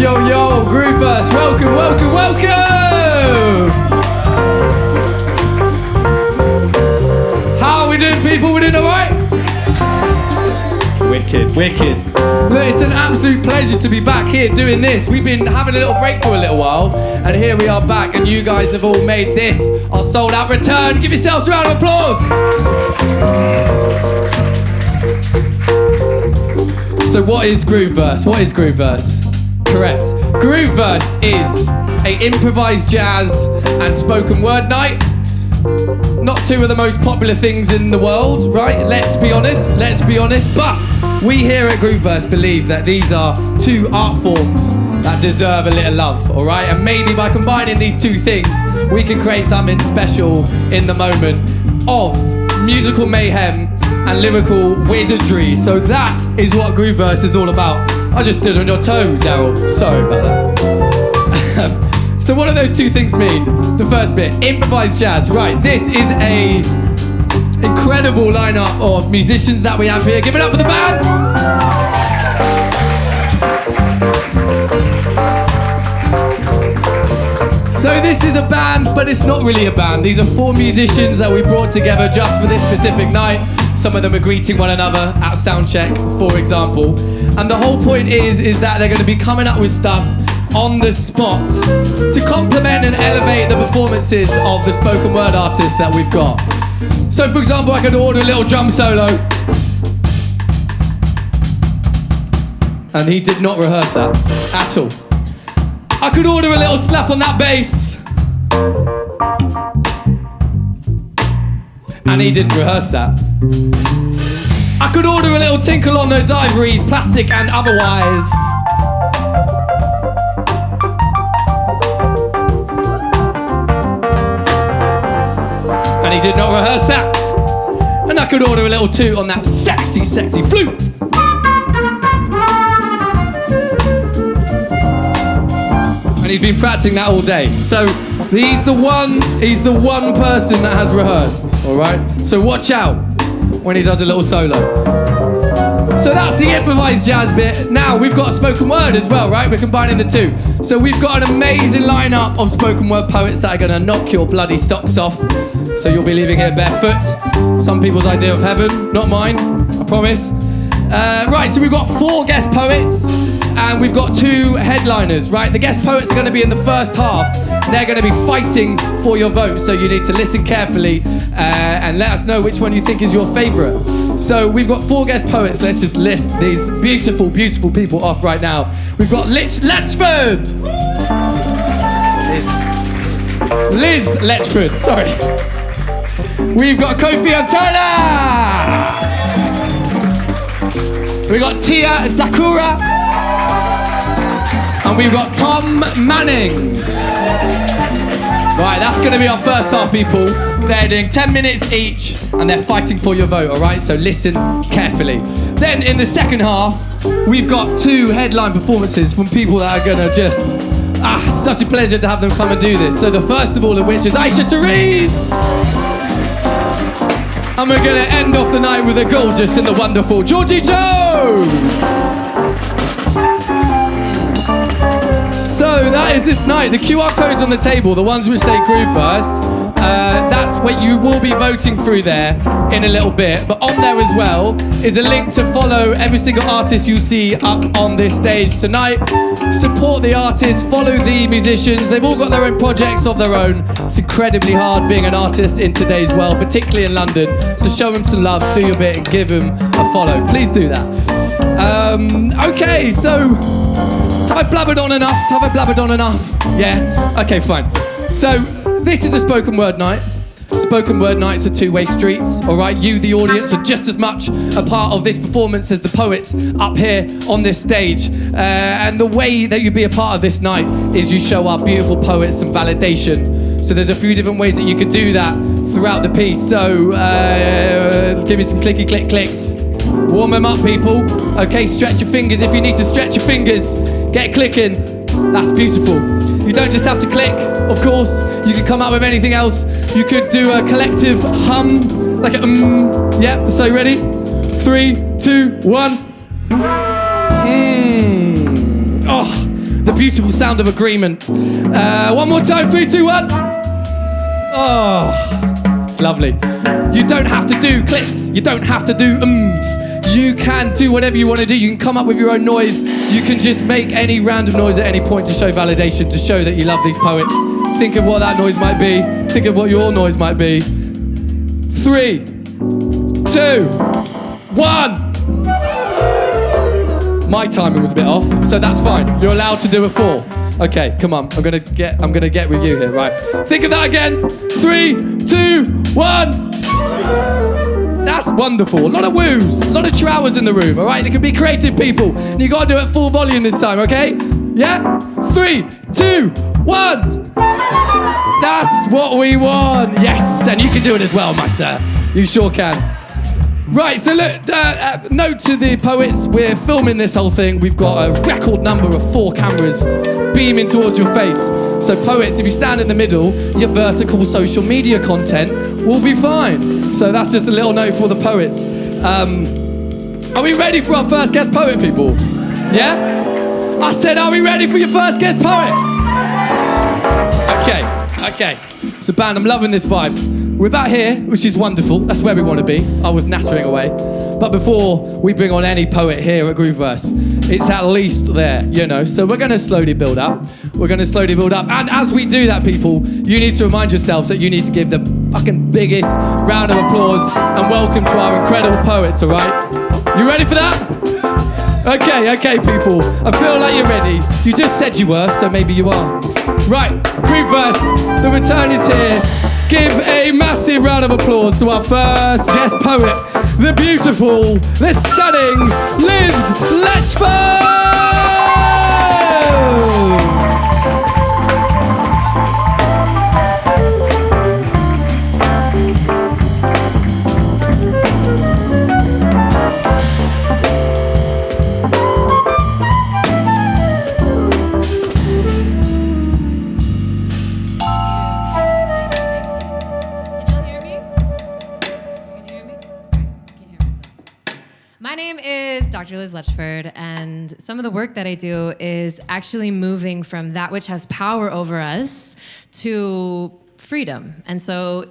Yo, Grooveverse, welcome! How are we doing, people? We doing all right? Wicked. Look, it's an absolute pleasure to be back here doing this. We've been having a little break for a little while, and here we are back, and you guys have all made this our sold-out return. Give yourselves a round of applause. So what is Grooveverse? Correct. Grooveverse is an improvised jazz and spoken word night. Not two of the most popular things in the world, right? Let's be honest. But we here at Grooveverse believe that these are two art forms that deserve a little love, all right? And maybe by combining these two things, we can create something special in the moment of musical mayhem and lyrical wizardry. So that is what Grooveverse is all about. I just stood on your toe, Darryl. Sorry about that. So what do those two things mean? The first bit, improvised jazz. Right, this is a incredible lineup of musicians that we have here. Give it up for the band. So this is a band, but it's not really a band. These are 4 musicians that we brought together just for this specific night. Some of them are greeting one another at soundcheck, for example. And the whole point is that they're going to be coming up with stuff on the spot to complement and elevate the performances of the spoken word artists that we've got. So for example, I could order a little drum solo. And he did not rehearse that at all. I could order a little slap on that bass. And he didn't rehearse that. I could order a little tinkle on those ivories, plastic and otherwise. And he did not rehearse that. And I could order a little toot on that sexy flute. And he's been practicing that all day. So he's the one person that has rehearsed, all right? So watch out when he does a little solo. So that's the improvised jazz bit. Now we've got a spoken word as well, right? We're combining the two. So we've got an amazing lineup of spoken word poets that are gonna knock your bloody socks off. So you'll be leaving here barefoot. Some people's idea of heaven, not mine, I promise. Right, so we've got 4 guest poets and we've got 2 headliners, right? The guest poets are gonna be in the first half. They're gonna be fighting for your vote, so you need to listen carefully and let us know which one you think is your favorite. So we've got 4 guest poets. Let's just list these beautiful people off right now. We've got Liz Letchford, sorry. We've got Kofi Antona. We've got Tia Sakura. And we've got Tom Manning. Right, that's going to be our first half, people. They're doing 10 minutes each, and they're fighting for your vote, all right? So listen carefully. Then in the second half, we've got 2 headline performances from people that are going to just... such a pleasure to have them come and do this. So the first of all of which is Aisha Therese. And we're going to end off the night with the gorgeous and the wonderful Georgie Jones. So that is this night. The QR codes on the table, the ones which say Grooveverse, that's what you will be voting through there in a little bit. But on there as well is a link to follow every single artist you see up on this stage tonight. Support the artists, follow the musicians. They've all got their own projects of their own. It's incredibly hard being an artist in today's world, particularly in London. So show them some love, do your bit, and give them a follow. Please do that. Okay, so... Have I blabbered on enough? Yeah? Okay, fine. So, this is a spoken word night. Spoken word nights are 2-way streets, all right? You, the audience, are just as much a part of this performance as the poets up here on this stage. And the way that you be a part of this night is you show our beautiful poets some validation. So there's a few different ways that you could do that throughout the piece. So, give me some clicky click clicks. Warm them up, people. Okay, stretch your fingers if you need to stretch your fingers. Get clicking. That's beautiful. You don't just have to click, of course. You can come up with anything else. You could do a collective hum, like a Yep, so ready? 3, 2, 1. Oh, The beautiful sound of agreement. One more time, 3, 2, 1. Oh, it's lovely. You don't have to do clicks. You don't have to do ums. You can do whatever you want to do. You can come up with your own noise. You can just make any random noise at any point to show validation, to show that you love these poets. Think of what that noise might be. Think of what your noise might be. 3, 2, 1. My timing was a bit off, so that's fine. You're allowed to do a 4. Okay, come on. I'm gonna get with you here, right? Think of that again. 3, 2, 1. That's wonderful. A lot of woos, a lot of trowers in the room, all right? There can be creative people. And you gotta do it at full volume this time, okay? Yeah? 3, 2, 1. That's what we want. Yes, and you can do it as well, my sir. You sure can. Right, so look, note to the poets, we're filming this whole thing. We've got a record number of 4 cameras beaming towards your face. So poets, if you stand in the middle, your vertical social media content will be fine. So that's just a little note for the poets. Are we ready for our first guest poet, people? Yeah? I said, are we ready for your first guest poet? Okay. So band, I'm loving this vibe. We're about here, which is wonderful. That's where we want to be. I was nattering away. But before we bring on any poet here at Grooveverse, it's at least there, you know. So we're going to slowly build up. And as we do that, people, you need to remind yourselves that you need to give the fucking biggest round of applause and welcome to our incredible poets, all right? You ready for that? Okay, people. I feel like you're ready. You just said you were, so maybe you are. Right, Grooveverse, the return is here. Give a massive round of applause to our first guest poet, the beautiful, the stunning Liz Letchford! Dr. Liz Letchford, and some of the work that I do is actually moving from that which has power over us to freedom. And so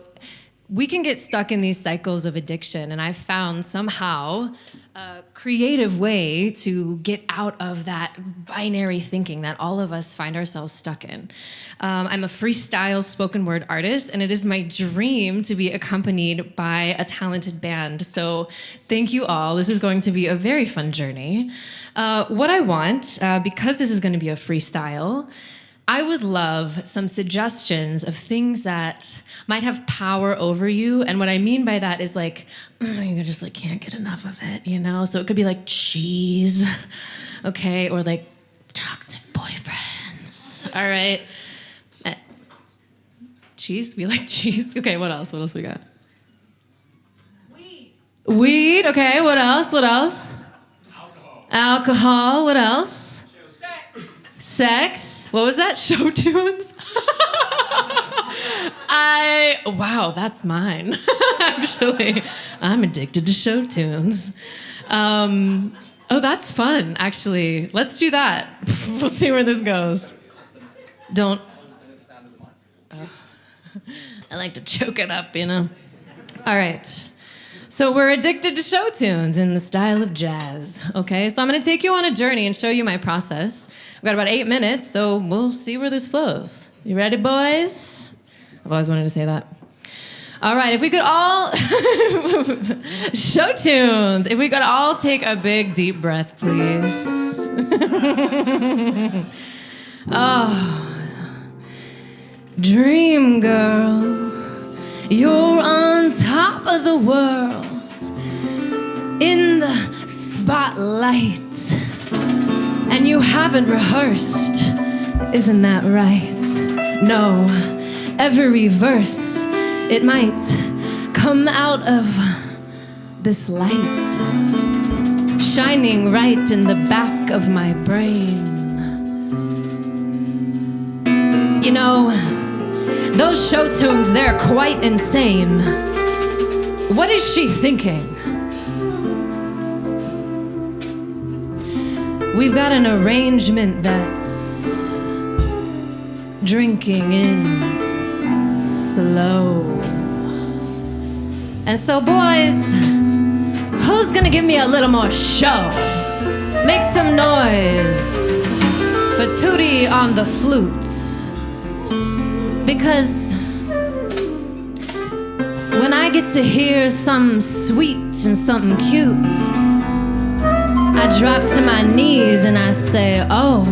we can get stuck in these cycles of addiction, and I've found somehow a creative way to get out of that binary thinking that all of us find ourselves stuck in. I'm a freestyle spoken word artist, and it is my dream to be accompanied by a talented band. So thank you all. This is going to be a very fun journey. What I want, because this is going to be a freestyle, I would love some suggestions of things that might have power over you. And what I mean by that is like, you just like can't get enough of it, you know? So it could be like cheese, okay? Or like toxic boyfriends, all right? Cheese, we like cheese. Okay, what else? What else we got? Weed, okay, what else? Alcohol, what else? Sex. What was that? Show tunes? Wow, that's mine. Actually, I'm addicted to show tunes. Oh, that's fun, actually. Let's do that. We'll see where this goes. Don't. I like to choke it up, you know? All right. So we're addicted to show tunes in the style of jazz, okay? So I'm gonna take you on a journey and show you my process. We've got about 8 minutes, so we'll see where this flows. You ready, boys? I've always wanted to say that. All right, if we could all, show tunes. If we could all take a big deep breath, please. Oh, dream girl, you're on top of the world, in the spotlight, and you haven't rehearsed, isn't that right? No, every verse, it might come out of this light, shining right in the back of my brain. You know, those show tunes, they're quite insane. What is she thinking? We've got an arrangement that's drinking in slow. And so, boys, who's gonna give me a little more show? Make some noise for Tootie on the flute. Because when I get to hear something sweet and something cute, I drop to my knees and I say, oh,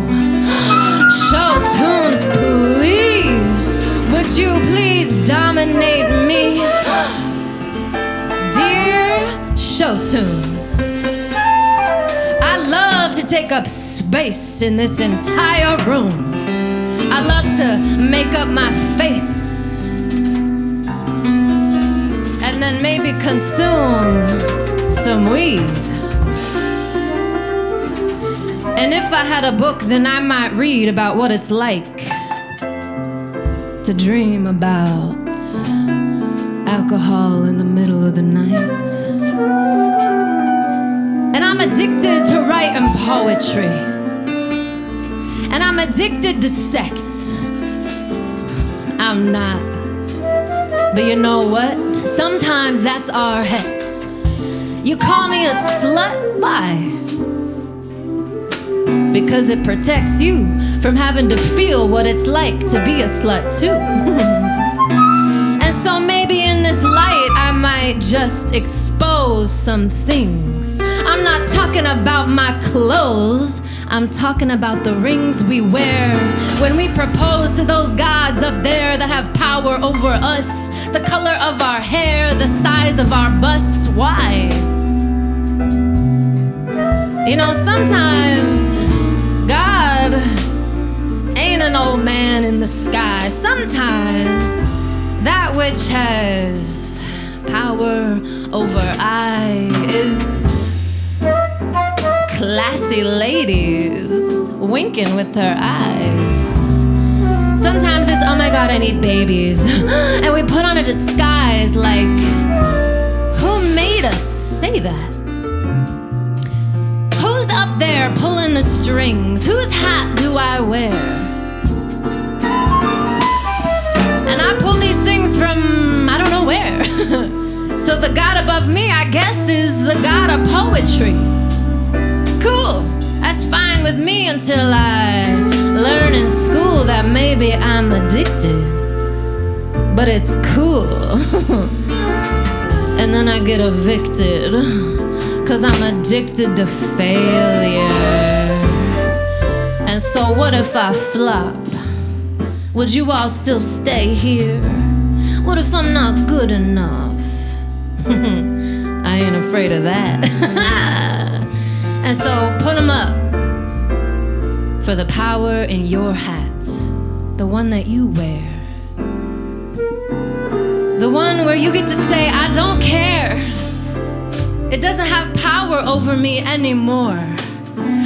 show tunes, please. Would you please dominate me? Dear show tunes, I love to take up space in this entire room. I love to make up my face and then maybe consume some weed. And if I had a book, then I might read about what it's like to dream about alcohol in the middle of the night. And I'm addicted to writing poetry. And I'm addicted to sex. I'm not. But you know what? Sometimes that's our hex. You call me a slut? Why? Because it protects you from having to feel what it's like to be a slut too. And so maybe in this light I might just expose some things. I'm not talking about my clothes, I'm talking about the rings we wear when we propose to those gods up there that have power over us. The color of our hair, the size of our bust. Why? You know, sometimes God ain't an old man in the sky. Sometimes that which has power over I is classy ladies winking with her eyes. Sometimes it's, oh my God, I need babies. And we put on a disguise like, who made us say that? Who's up there pulling the strings? Whose hat do I wear? And I pull these things from I don't know where. So the God above me, I guess, is the God of poetry. Cool, that's fine with me until I learn in school that maybe I'm addicted. But it's cool. And then I get evicted. 'Cause I'm addicted to failure. And so what if I flop? Would you all still stay here? What if I'm not good enough? I ain't afraid of that. And so put 'em up for the power in your hat, the one that you wear, the one where you get to say, I don't care. It doesn't have power over me anymore.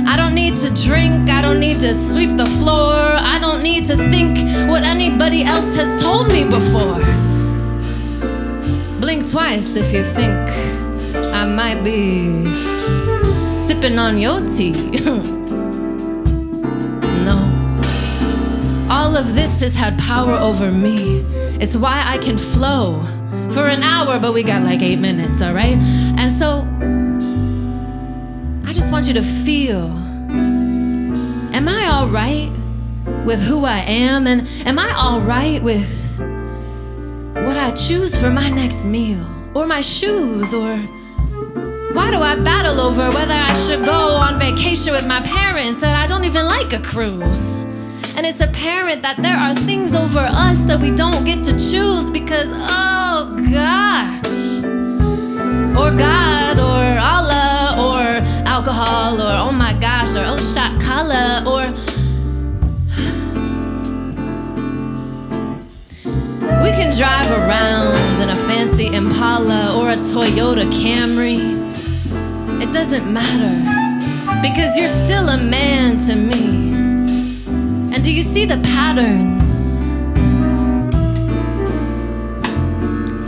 I don't need to drink, I don't need to sweep the floor, I don't need to think what anybody else has told me before. Blink twice if you think I might be sipping on your tea. No. All of this has had power over me. It's why I can flow for an hour, but we got like 8 minutes, all right? And so I just want you to feel, am I all right with who I am? And am I all right with what I choose for my next meal? Or my shoes? Or why do I battle over whether I should go on vacation with my parents that I don't even like a cruise? And it's apparent that there are things over us that we don't get to choose because, oh gosh, or God, or Allah, or alcohol, or oh my gosh, or oh shot color, or we can drive around in a fancy Impala or a Toyota Camry. It doesn't matter because you're still a man to me. And do you see the patterns?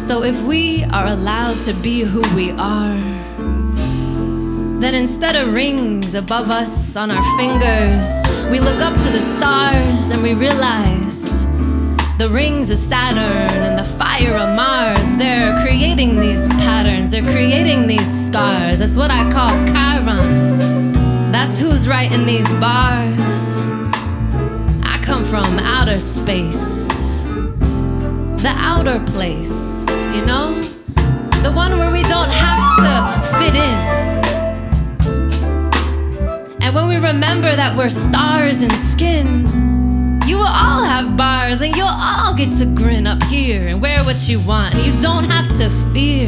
So if we are allowed to be who we are, then instead of rings above us on our fingers, we look up to the stars and we realize the rings of Saturn and the fire of Mars. They're creating these patterns, they're creating these scars. That's what I call Chiron. That's who's writing these bars. I come from outer space, the outer place, you know? The one where we don't have to fit in. And when we remember that we're stars in skin, you will all have bars and you'll all get to grin up here and wear what you want. And you don't have to fear,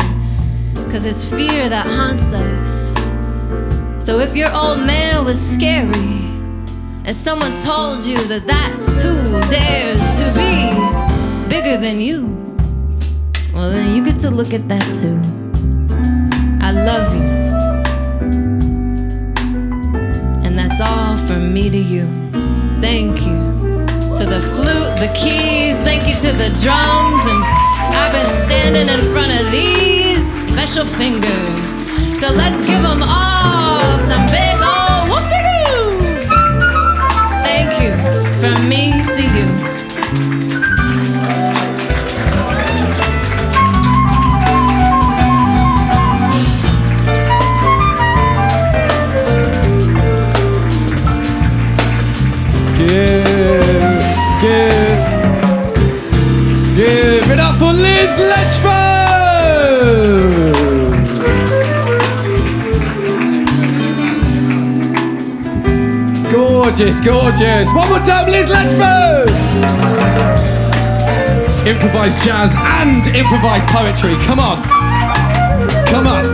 cause it's fear that haunts us. So if your old man was scary and someone told you that that's who dares to be bigger than you, well then you get to look at that too. I love you. And that's all from me to you. Thank you to the flute, the keys, thank you to the drums. And I've been standing in front of these special fingers. So let's give them all some big old whoopee-doo. Thank you from me to you. Give it up for Liz Letchford! Gorgeous, gorgeous. One more time, Liz Letchford! Improvised jazz and improvised poetry. Come on. Come on.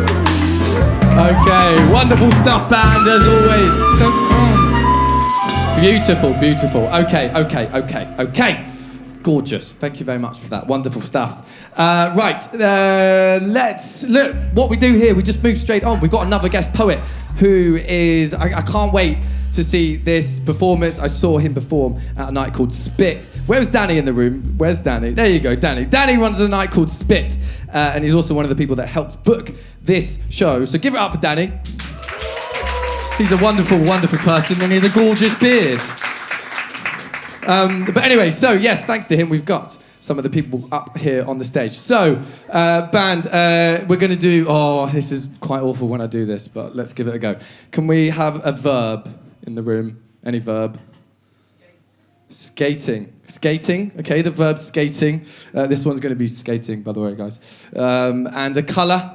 Okay, wonderful stuff, band, as always. Come on. Beautiful, beautiful. Okay. Gorgeous. Thank you very much for that. Wonderful stuff. Let's look. What we do here, we just move straight on. We've got another guest poet who is... I can't wait to see this performance. I saw him perform at a night called Spit. Where's Danny in the room? Where's Danny? There you go, Danny. Danny runs a night called Spit, and he's also one of the people that helped book this show. So give it up for Danny. He's a wonderful, wonderful person, and he has a gorgeous beard. But anyway, so yes, thanks to him, we've got some of the people up here on the stage. So, band, we're going to do... Oh, this is quite awful when I do this, but let's give it a go. Can we have a verb in the room? Any verb? Skating. Skating, okay, the verb skating. This one's going to be skating, by the way, guys. And a colour?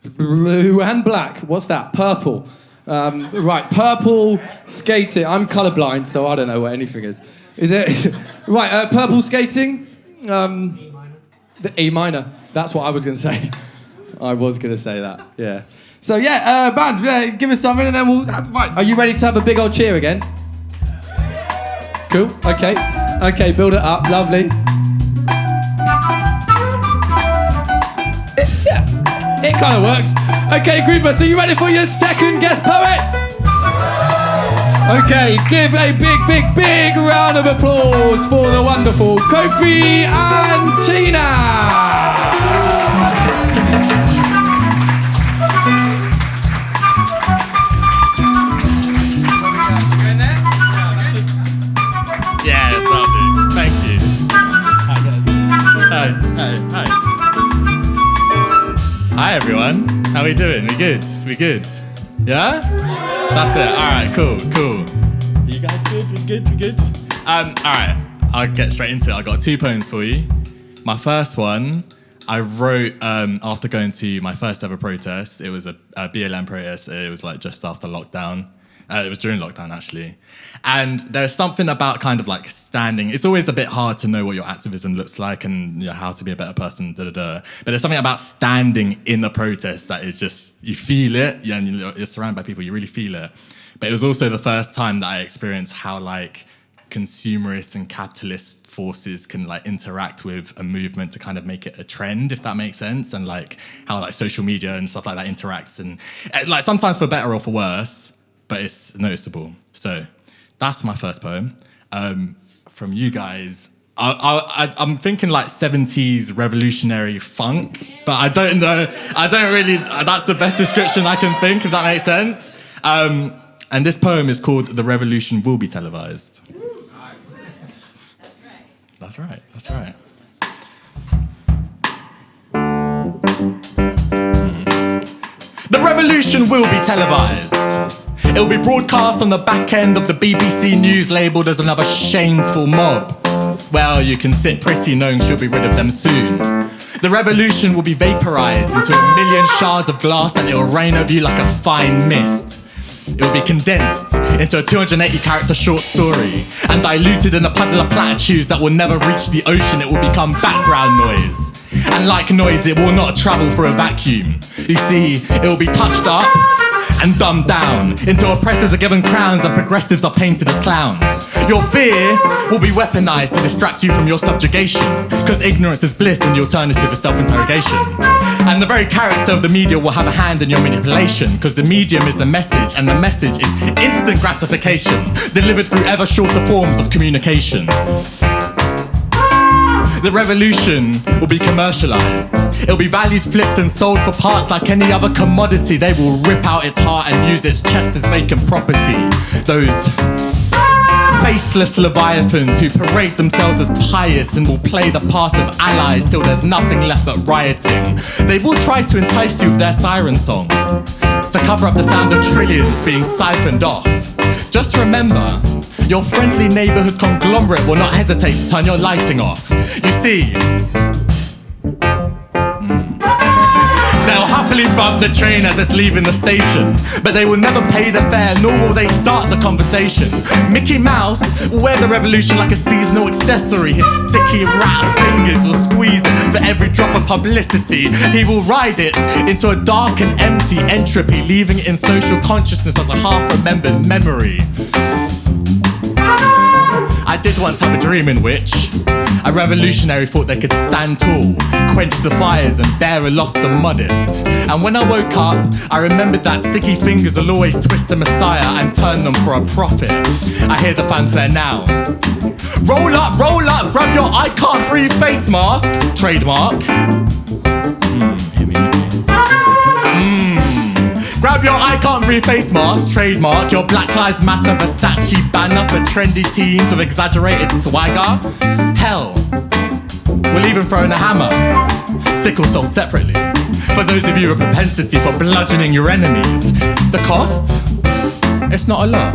Blue and black. What's that? Purple. Right, purple skating. I'm colourblind, so I don't know what anything is. Is it? Right, purple skating? E minor. The E minor. That's what I was going to say. I was going to say that, yeah. So, yeah, band, give us something and then we'll... Right, are you ready to have a big old cheer again? Cool, okay. Okay, build it up, lovely. It kind of works. Okay, Grouper, so you ready for your second guest poet? Okay, give a big round of applause for the wonderful Kofi and Tina. Yeah, that'll do. Thank you. Hi. Hi everyone, how we doing? We good? Yeah? That's it, alright, cool. You guys good? We good? Alright, I'll get straight into it. I got 2 poems for you. My first one, I wrote after going to my first ever protest. It was a BLM protest. It was like just after lockdown. It was during lockdown, actually. And there's something about kind of like standing. It's always a bit hard to know what your activism looks like and how to be a better person, But there's something about standing in a protest that is just, you feel it, and you're surrounded by people, you really feel it. But it was also the first time that I experienced how like consumerist and capitalist forces can like interact with a movement to kind of make it a trend, if that makes sense. And like how like social media and stuff like that interacts, and like sometimes for better or for worse, but it's noticeable. So that's my first poem. From you guys, I'm thinking like 70s revolutionary funk, but I don't know. I don't really, that's the best description I can think, if that makes sense. And this poem is called The Revolution Will Be Televised. That's right. That's right. The revolution will be televised. It'll be broadcast on the back end of the BBC News, labelled as another shameful mob. Well, you can sit pretty knowing she'll be rid of them soon. The revolution will be vaporised into a million shards of glass, and it'll rain over you like a fine mist. It will be condensed into a 280-character short story and diluted in a puddle of platitudes that will never reach the ocean. It will become background noise. And like noise, it will not travel through a vacuum. You see, it will be touched up and dumbed down into oppressors are given crowns and progressives are painted as clowns. Your fear will be weaponized to distract you from your subjugation, because ignorance is bliss and the alternative is self-interrogation. And the very character of the media will have a hand in your manipulation, because the medium is the message, and the message is instant gratification delivered through ever shorter forms of communication. The revolution will be commercialized. It'll be valued, flipped and sold for parts like any other commodity. They will rip out its heart and use its chest as vacant property. Those faceless leviathans who parade themselves as pious and will play the part of allies till there's nothing left but rioting. They will try to entice you with their siren song to cover up the sound of trillions being siphoned off. Just remember, your friendly neighbourhood conglomerate will not hesitate to turn your lighting off. You see, they'll happily bump the train as it's leaving the station, but they will never pay the fare, nor will they start the conversation. Mickey Mouse will wear the revolution like a seasonal accessory. His sticky rat fingers will squeeze it for every drop of publicity. He will ride it into a dark and empty entropy, leaving it in social consciousness as a half-remembered memory. I did once have a dream in which a revolutionary thought they could stand tall, quench the fires and bear aloft the modest. And when I woke up, I remembered that sticky fingers will always twist the Messiah and turn them for a prophet. I hear the fanfare now. Roll up, grab your I can't breathe face mask. Trademark. Hit me. Grab your I can't breathe face mask, trademark. Your Black Lives Matter Versace banner for trendy teens with exaggerated swagger. Hell, we'll even throw in a hammer. Sickle sold separately. For those of you with a propensity for bludgeoning your enemies. The cost? It's not a lot.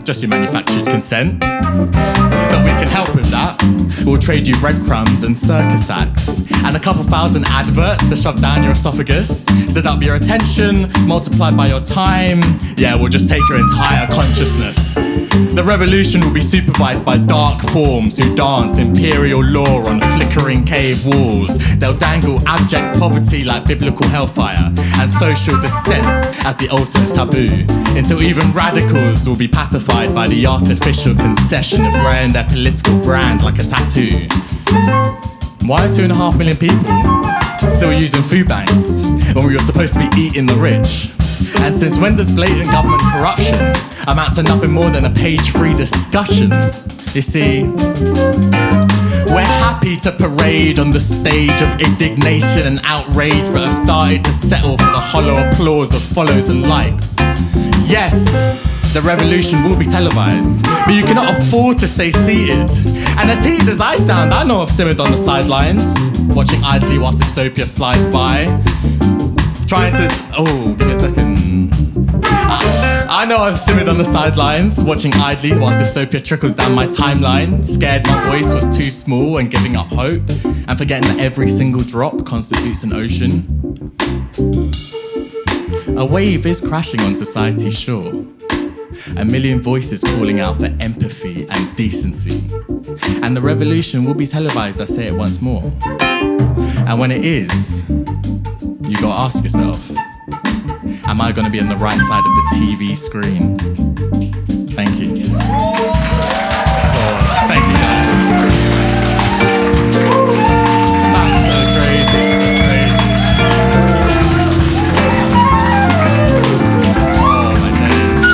Just your manufactured consent. But we can help with that. We'll trade you breadcrumbs and circus acts and a couple thousand adverts to shove down your esophagus. So that'll be your attention multiplied by your time. Yeah, we'll just take your entire consciousness. The revolution will be supervised by dark forms who dance imperial law on flickering cave walls. They'll dangle abject poverty like biblical hellfire and social dissent as the ultimate taboo, until even radicals will be pacified by the artificial concession of wearing their political brand like a tattoo. Why are 2.5 million people still using food banks when we were supposed to be eating the rich? And since when does blatant government corruption amount to nothing more than a page-free discussion? You see, we're happy to parade on the stage of indignation and outrage, but have started to settle for the hollow applause of follows and likes. Yes, the revolution will be televised, but you cannot afford to stay seated. And as heated as I sound, I know I've simmered on the sidelines, watching idly whilst dystopia flies by. Trying to... Oh, give me a second. I know I've simmered on the sidelines, watching idly whilst dystopia trickles down my timeline, scared my voice was too small and giving up hope, and forgetting that every single drop constitutes an ocean. A wave is crashing on society's shore. A million voices calling out for empathy and decency. And the revolution will be televised, I say it once more. And when it is, you gotta ask yourself, am I gonna be on the right side of the TV screen? Thank you. Oh, thank you, guys. That's so crazy. That's crazy. Oh, my days.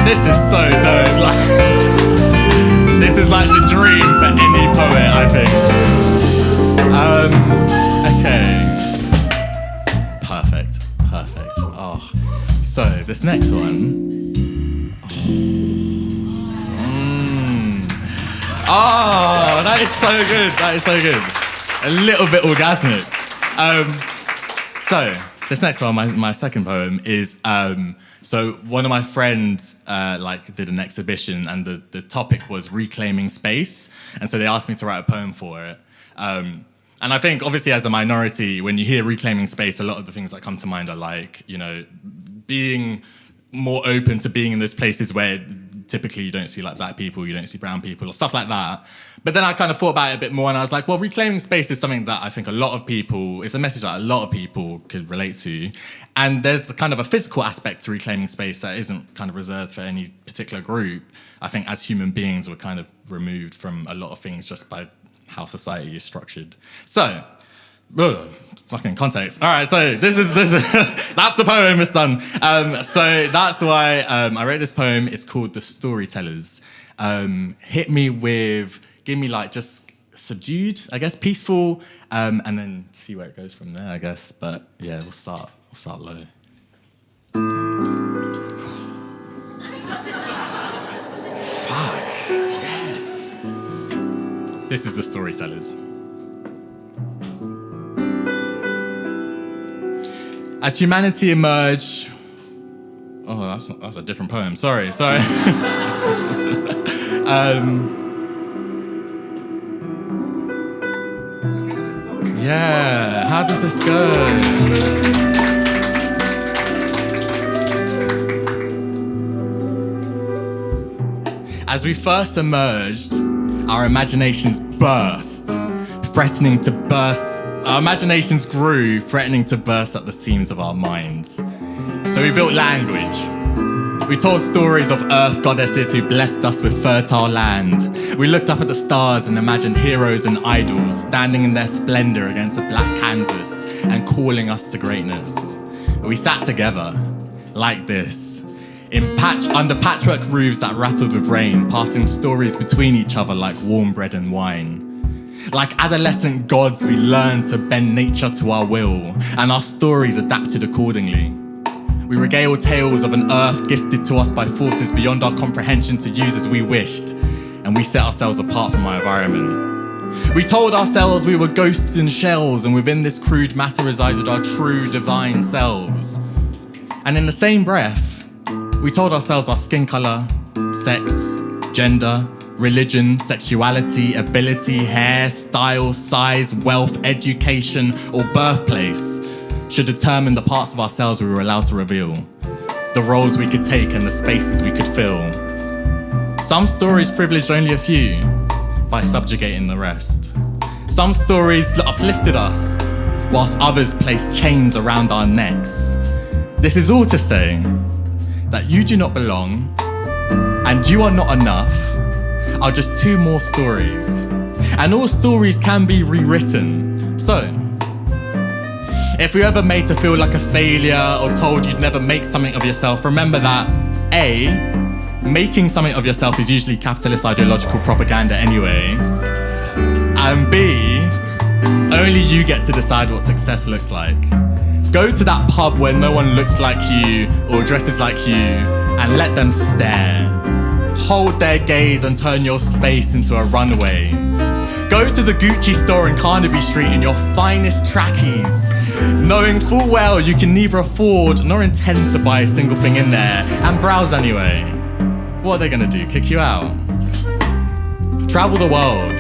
This is so dope. This is like the dream for any poet, I think. Okay. Perfect. Oh. So, this next one. Oh, Oh, that is so good. That is so good. A little bit orgasmic. So this next one, my second poem is, so one of my friends did an exhibition and the topic was reclaiming space. And so they asked me to write a poem for it. And I think obviously as a minority, when you hear reclaiming space, a lot of the things that come to mind are like, you know, being more open to being in those places where typically you don't see like black people, you don't see brown people, or stuff like that. But then I kind of thought about it a bit more and I was like, well, reclaiming space is something that I think a lot of people, it's a message that a lot of people could relate to. And there's kind of a physical aspect to reclaiming space that isn't kind of reserved for any particular group. I think as human beings, we're kind of removed from a lot of things just by how society is structured. So, fucking context. All right, so this is that's the poem. It's done. So that's why I wrote this poem. It's called "The Storytellers." Give me like just subdued, I guess, peaceful, and then see where it goes from there, I guess. But yeah, we'll start low. Fuck yes. This is "The Storytellers." As humanity emerged... Oh, that's a different poem. Sorry. Yeah, how does this go? As we first emerged, our imaginations burst, threatening to burst. Our imaginations grew, threatening to burst at the seams of our minds. So we built language. We told stories of earth goddesses who blessed us with fertile land. We looked up at the stars and imagined heroes and idols standing in their splendor against a black canvas and calling us to greatness. We sat together, like this, under patchwork roofs that rattled with rain, passing stories between each other like warm bread and wine. Like adolescent gods, we learned to bend nature to our will, and our stories adapted accordingly. We regaled tales of an earth gifted to us by forces beyond our comprehension to use as we wished, and we set ourselves apart from our environment. We told ourselves we were ghosts in shells, and within this crude matter resided our true divine selves. And in the same breath, we told ourselves our skin color, sex, gender, religion, sexuality, ability, hair, style, size, wealth, education, or birthplace should determine the parts of ourselves we were allowed to reveal, the roles we could take and the spaces we could fill. Some stories privileged only a few by subjugating the rest. Some stories uplifted us, whilst others placed chains around our necks. This is all to say that you do not belong and you are not enough are just two more stories. And all stories can be rewritten. So, if you're ever made to feel like a failure or told you'd never make something of yourself, remember that A, making something of yourself is usually capitalist ideological propaganda anyway. And B, only you get to decide what success looks like. Go to that pub where no one looks like you or dresses like you and let them stare. Hold their gaze and turn your space into a runway. Go to the Gucci store in Carnaby Street in your finest trackies, knowing full well you can neither afford nor intend to buy a single thing in there, and browse anyway. What are they gonna do, kick you out? Travel the world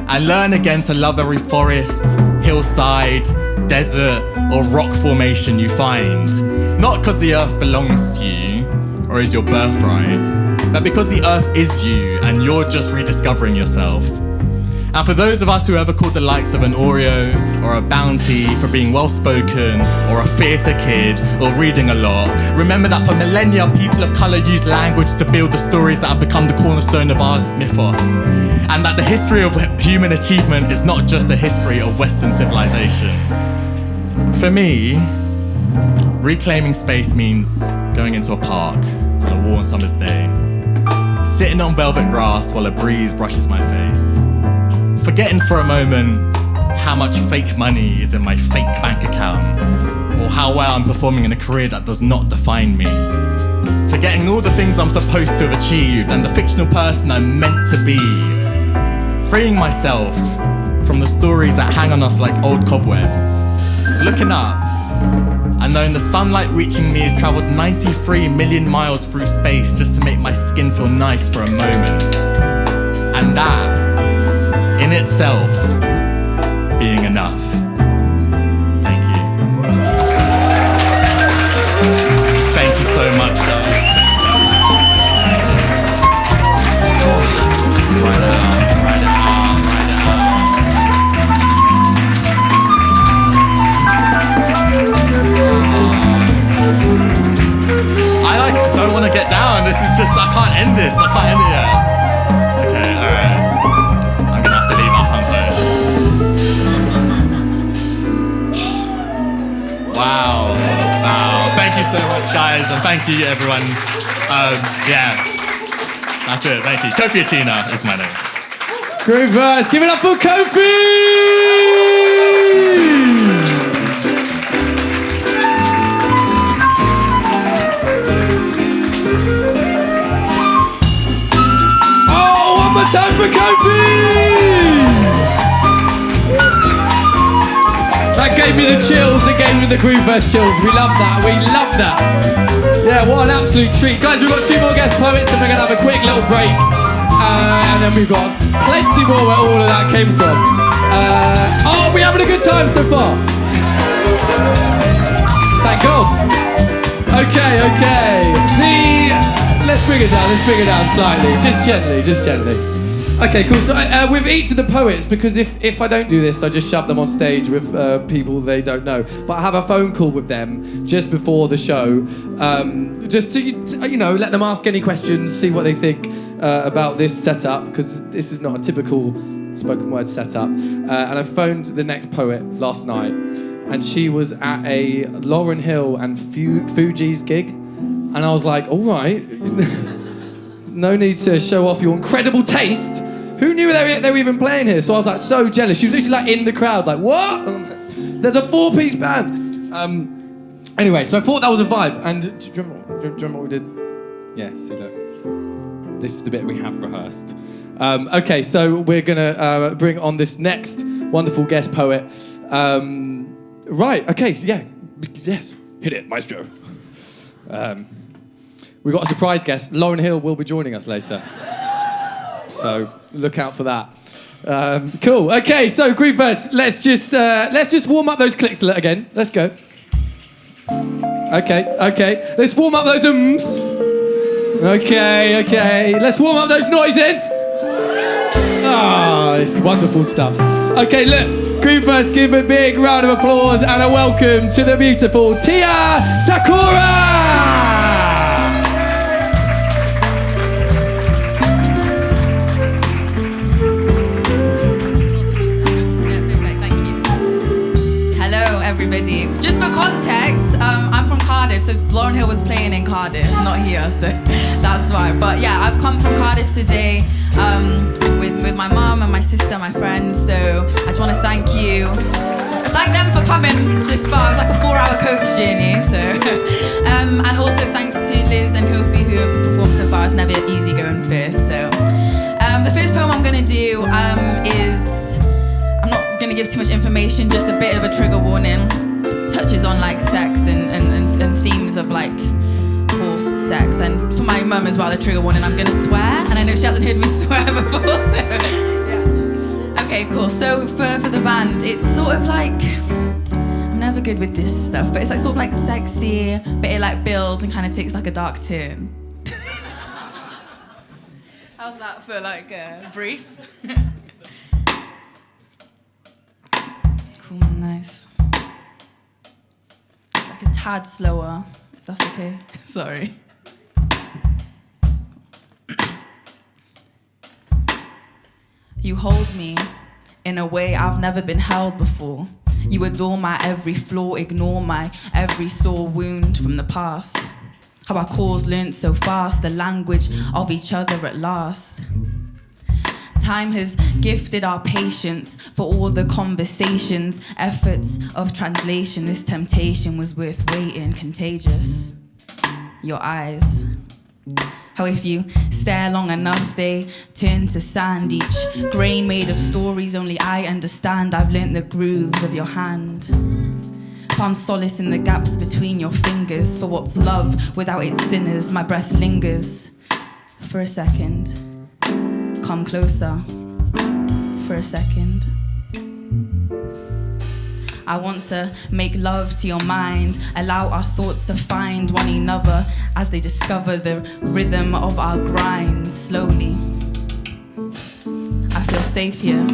and learn again to love every forest, hillside, desert, or rock formation you find. Not because the earth belongs to you or is your birthright, but because the earth is you and you're just rediscovering yourself. And for those of us who ever called the likes of an Oreo or a Bounty for being well-spoken or a theatre kid or reading a lot, remember that for millennia, people of colour used language to build the stories that have become the cornerstone of our mythos. And that the history of human achievement is not just a history of Western civilization. For me, reclaiming space means going into a park on a warm summer's day, sitting on velvet grass while a breeze brushes my face, forgetting for a moment how much fake money is in my fake bank account, or how well I'm performing in a career that does not define me, forgetting forgetting all the things I'm supposed to have achieved and the fictional person I'm meant to be. Freeing myself from the stories that hang on us like old cobwebs. Looking up and knowing the sunlight reaching me has traveled 93 million miles through space just to make my skin feel nice for a moment. And that, in itself, being enough. Thank you. Thank you so much, guys. Right out. I don't want to get down. This is just, I can't end this. I can't end it yet. Okay, alright. I'm gonna have to leave at some point. Wow. Thank you so much, guys, and thank you, everyone. Yeah, that's it. Thank you. Kofi Achina is my name. Groovers, give it up for Kofi! Time for Kofi! That gave me the chills, it gave me the Groovers chills. We love that, we love that. Yeah, what an absolute treat. Guys, we've got 2 more guest poets and we're going to have a quick little break. And then we've got plenty more where all of that came from. Oh, we're having a good time so far. Thank God. Okay. Let's bring it down slightly. Just gently. Okay, cool. So with each of the poets, because if I don't do this, I just shove them on stage with people they don't know. But I have a phone call with them just before the show, just to let them ask any questions, see what they think about this setup, because this is not a typical spoken word setup. And I phoned the next poet last night, and she was at a Lauryn Hill and Fugees gig, and I was like, all right. No need to show off your incredible taste. Who knew they were even playing here? So I was like so jealous. She was literally like in the crowd, like, what? There's a 4-piece band. Anyway, so I thought that was a vibe. And do you remember what we did? Yeah, see, look. This is the bit we have rehearsed. Okay, so we're gonna bring on this next wonderful guest poet. Right, okay, so yeah. Yes, hit it, maestro. We've got a surprise guest. Lauryn Hill will be joining us later. So look out for that. Cool. Okay, so Groovers, let's just warm up those clicks a little again. Let's go. Okay. Let's warm up those ums. Okay. Let's warm up those noises. Ah, it's wonderful stuff. Okay, look. Groovers, give a big round of applause and a welcome to the beautiful Tia Sakura! Everybody. Just for context, I'm from Cardiff, so Lauryn Hill was playing in Cardiff, not here, so that's why. But yeah, I've come from Cardiff today with my mum and my sister, my friends, so I just want to thank them for coming this far. It was like a 4-hour coach journey, so and also thanks to Liz and Kofi who have performed so far. It's never easy going first. So the first poem I'm going to do is, I'm not going to give too much information, just a bit of a trigger warning. Touches on like sex and themes of like forced sex. And for my mum as well, a trigger warning, I'm going to swear. And I know she hasn't heard me swear before, so yeah. Okay, cool. So for the band, it's sort of like, I'm never good with this stuff, but it's like sort of like sexy, but it like builds and kind of takes like a dark turn. How's that for like brief? Cool, nice. Like a tad slower, if that's okay. Sorry. You hold me in a way I've never been held before. You adore my every flaw, ignore my every sore wound from the past. How our cause learnt so fast, the language of each other at last. Time has gifted our patience for all the conversations, efforts of translation. This temptation was worth waiting, contagious. Your eyes, How if you stare long enough, they turn to sand. Each grain made of stories only I understand. I've learnt the grooves of your hand. Found solace in the gaps between your fingers. For what's love without its sinners? My breath lingers for a second. Come closer for a second. I want to make love to your mind, allow our thoughts to find one another as they discover the rhythm of our grind. Slowly, I feel safe here.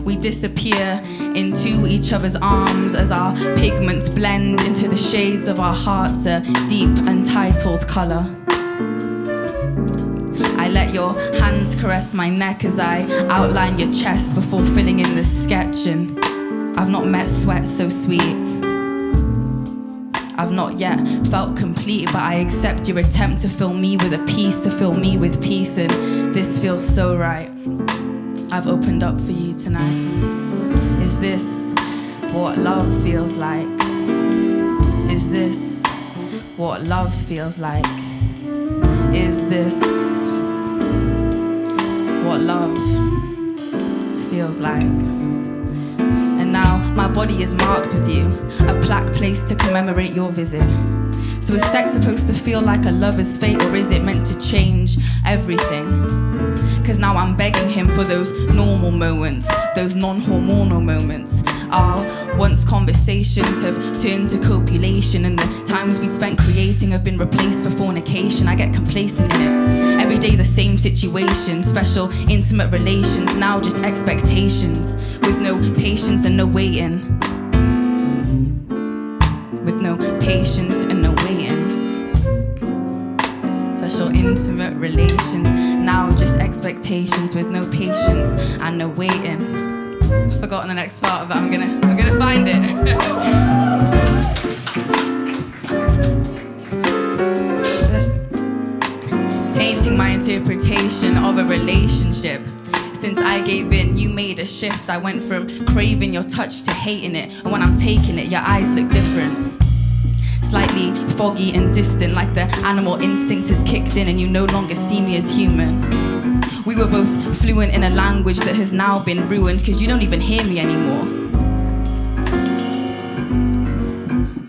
We disappear into each other's arms as our pigments blend into the shades of our hearts, a deep, untitled colour. I let your hands caress my neck as I outline your chest before filling in the sketch, and I've not met sweat so sweet. I've not yet felt complete, but I accept your attempt to fill me with a piece, to fill me with peace, and this feels so right. I've opened up for you tonight. Is this what love feels like? Is this what love feels like? Is this what love feels like? And now my body is marked with you, a plaque placed to commemorate your visit. So is sex supposed to feel like a lover's fate, or is it meant to change everything? Cause now I'm begging him for those normal moments, those non-hormonal moments. Our once conversations have turned to copulation, and the times we'd spent creating have been replaced for fornication. I get complacent in it. Every day the same situation, special intimate relations, now just expectations, with no patience and no waiting. With no patience and no waiting. Special intimate relations, now just expectations, with no patience and no waiting. I've forgotten the next part, but I'm gonna find it. Tainting my interpretation of a relationship. Since I gave in, you made a shift. I went from craving your touch to hating it. And when I'm taking it, your eyes look different. Slightly foggy and distant, like the animal instinct has kicked in and you no longer see me as human. We were both fluent in a language that has now been ruined, cause you don't even hear me anymore.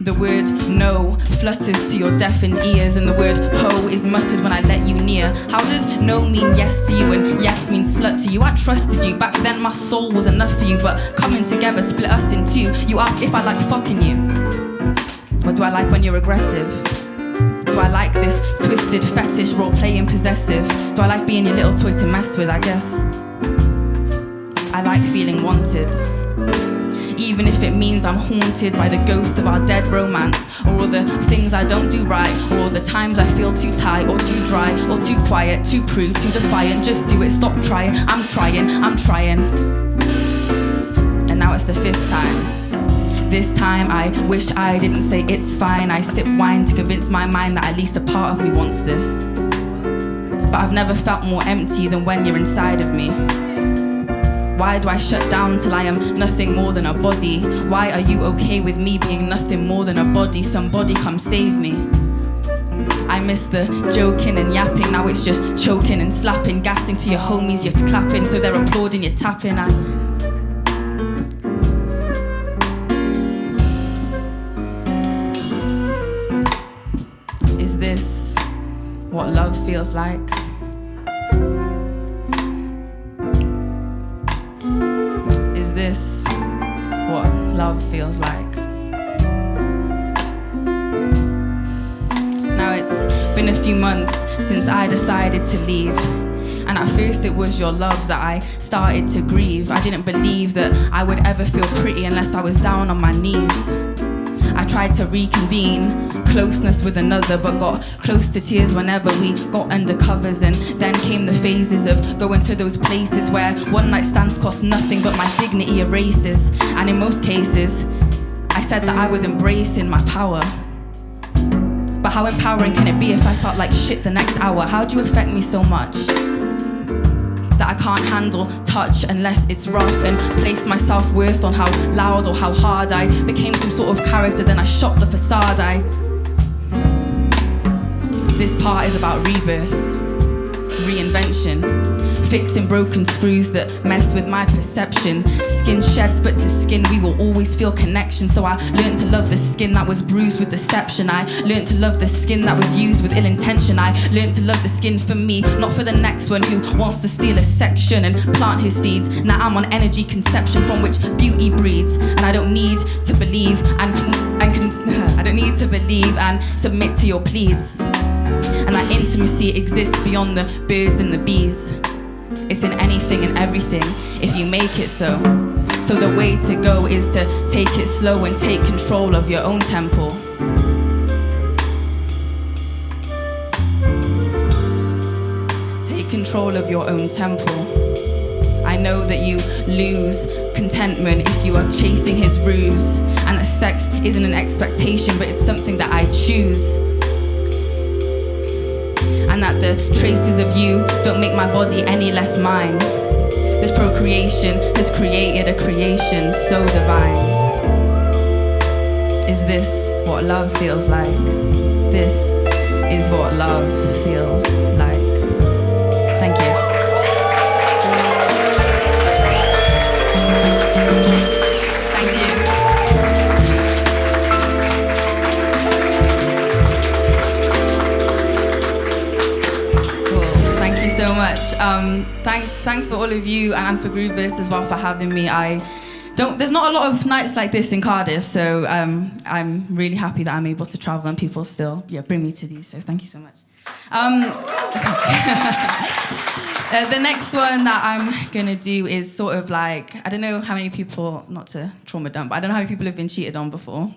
The word no flutters to your deafened ears, and the word ho is muttered when I let you near. How does no mean yes to you and yes means slut to you? I trusted you, back then my soul was enough for you, but coming together split us in two. You ask if I like fucking you. What do I like when you're aggressive? Do I like this twisted fetish, role-playing possessive? Do I like being your little toy to mess with, I guess? I like feeling wanted. Even if it means I'm haunted by the ghost of our dead romance, or all the things I don't do right, or all the times I feel too tight, or too dry, or too quiet, too prude, too defiant. Just do it, stop trying. I'm trying. And now it's the 5th time. This time I wish I didn't say it's fine. I sip wine to convince my mind that at least a part of me wants this. But I've never felt more empty than when you're inside of me. Why do I shut down till I am nothing more than a body? Why are you okay with me being nothing more than a body? Somebody come save me. I miss the joking and yapping. Now it's just choking and slapping, gassing to your homies, you're clapping, so they're applauding, you're tapping. Is this what love feels like? Is this what love feels like? Now it's been a few months since I decided to leave, and at first it was your love that I started to grieve. I didn't believe that I would ever feel pretty unless I was down on my knees. I tried to reconvene closeness with another, but got close to tears whenever we got under covers. And then came the phases of going to those places where one night stands cost nothing but my dignity erases. And in most cases, I said that I was embracing my power. But how empowering can it be if I felt like shit the next hour? How do you affect me so much that I can't handle touch unless it's rough, and place my self-worth on how loud or how hard I became some sort of character, then I shot the facade. This part is about rebirth, reinvention, fixing broken screws that mess with my perception. Skin sheds, but to skin we will always feel connection. So I learned to love the skin that was bruised with deception. I learned to love the skin that was used with ill intention. I learned to love the skin for me, not for the next one who wants to steal a section and plant his seeds. Now I'm on energy conception from which beauty breeds, and I don't need to believe and I don't need to believe and submit to your pleas. And that intimacy exists beyond the birds and the bees. It's in anything and everything if you make it so. So the way to go is to take it slow and take control of your own tempo. Take control of your own tempo. I know that you lose contentment if you are chasing his ruse, and that sex isn't an expectation, but it's something that I choose. And that the traces of you don't make my body any less mine. This procreation has created a creation so divine. Is this what love feels like? This is what love feels like. Thank you. Thank you. Cool. Thank you so much. Thanks for all of you and for IMPROVISED as well for having me. There's not a lot of nights like this in Cardiff, so I'm really happy that I'm able to travel and people still bring me to these, so thank you so much. The next one that I'm gonna do is sort of like, I don't know how many people, not to trauma dump, but I don't know how many people have been cheated on before.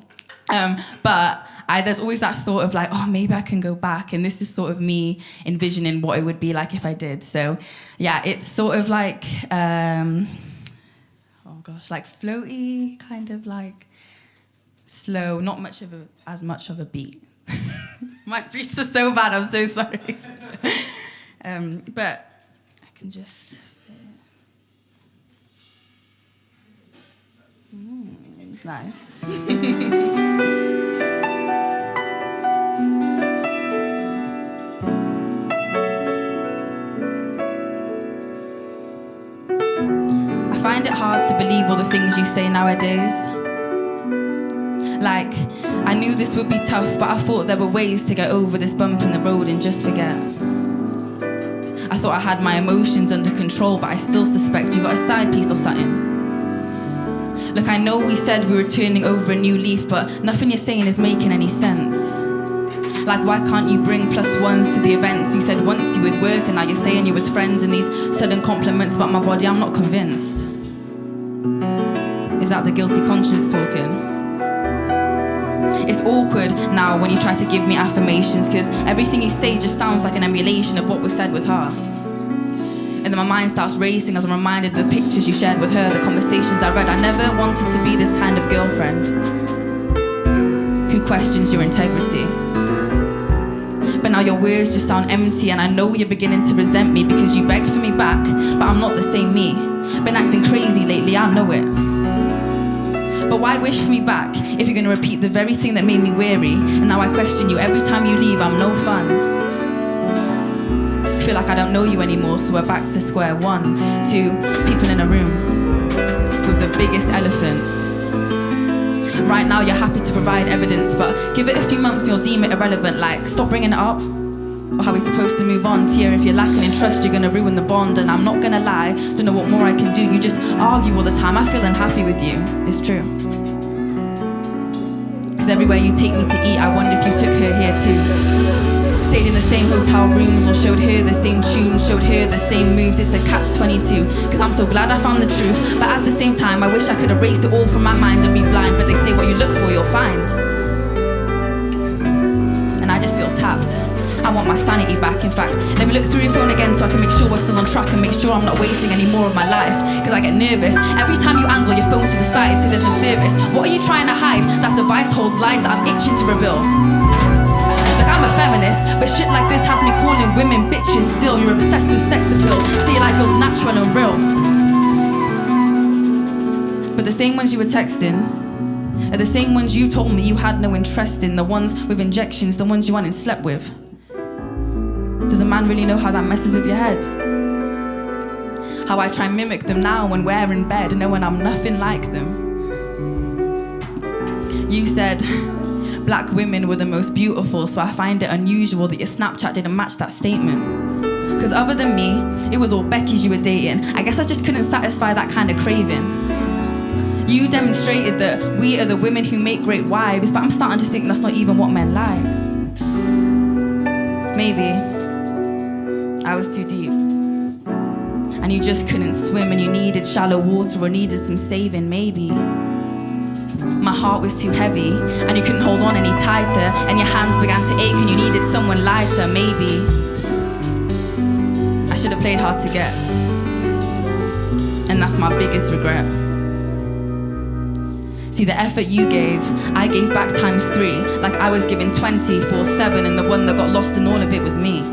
But there's always that thought of like, oh, maybe I can go back. And this is sort of me envisioning what it would be like if I did. So yeah, it's sort of like, like floaty, kind of like slow, not as much of a beat. My briefs are so bad, I'm so sorry. But I can just... It's nice. I find it hard to believe all the things you say nowadays. Like, I knew this would be tough, but I thought there were ways to get over this bump in the road and just forget. I thought I had my emotions under control, but I still suspect you got a side piece or something. Look, I know we said we were turning over a new leaf, but nothing you're saying is making any sense. Like, why can't you bring +1s to the events? You said once you would work, and now you're saying you're with friends, and these sudden compliments about my body, I'm not convinced. Is that the guilty conscience talking? It's awkward now when you try to give me affirmations, because everything you say just sounds like an emulation of what was said with her. And then my mind starts racing as I'm reminded of the pictures you shared with her, the conversations I read. I never wanted to be this kind of girlfriend who questions your integrity. But now your words just sound empty, and I know you're beginning to resent me because you begged for me back, but I'm not the same me. Been acting crazy lately, I know it. But why wish for me back if you're gonna repeat the very thing that made me weary? And now I question you every time you leave, I'm no fun. Feel like I don't know you anymore, so we're back to square one. Two people in a room with the biggest elephant. Right now you're happy to provide evidence, but give it a few months and you'll deem it irrelevant. Like, stop bringing it up, or how we're supposed to move on. Tia, if you're lacking in trust, you're gonna ruin the bond. And I'm not gonna lie, don't know what more I can do. You just argue all the time, I feel unhappy with you. It's true. Cause everywhere you take me to eat, I wonder if you took her here too. Stayed in the same hotel rooms, or showed her the same tunes, showed her the same moves. It's a catch-22, cause I'm so glad I found the truth. But at the same time, I wish I could erase it all from my mind and be blind. But they say what you look for, you'll find. And I just feel tapped. I want my sanity back, in fact. Let me look through your phone again so I can make sure we're still on track and make sure I'm not wasting any more of my life. Cause I get nervous every time you angle your phone to the side, so there's no service. What are you trying to hide? That device holds lies that I'm itching to reveal. Look, I'm a feminist, but shit like this has me calling women bitches still. You're obsessed with sex appeal, so you like girls natural and real. But the same ones you were texting are the same ones you told me you had no interest in. The ones with injections, the ones you went and slept with. man really know how that messes with your head? How I try and mimic them now when we're in bed, knowing I'm nothing like them. You said black women were the most beautiful, so I find it unusual that your Snapchat didn't match that statement. Cause other than me, it was all Becky's you were dating. I guess I just couldn't satisfy that kind of craving. You demonstrated that we are the women who make great wives, but I'm starting to think that's not even what men like. Maybe I was too deep, and you just couldn't swim, and you needed shallow water or needed some saving. Maybe my heart was too heavy, and you couldn't hold on any tighter, and your hands began to ache, and you needed someone lighter. Maybe I should have played hard to get, and that's my biggest regret. See, the effort you gave, I gave back times 3, like I was giving 24/7, and the one that got lost in all of it was me.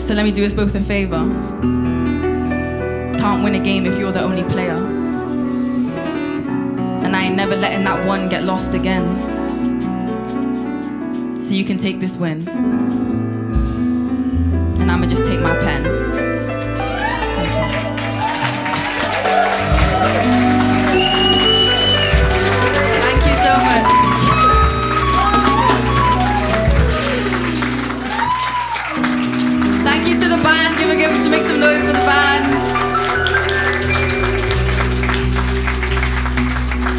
So let me do us both a favor. Can't win a game if you're the only player, and I ain't never letting that one get lost again. So you can take this win, and I'ma just take my pen. Thank you so much. Thank you to the band. Give to make some noise for the band.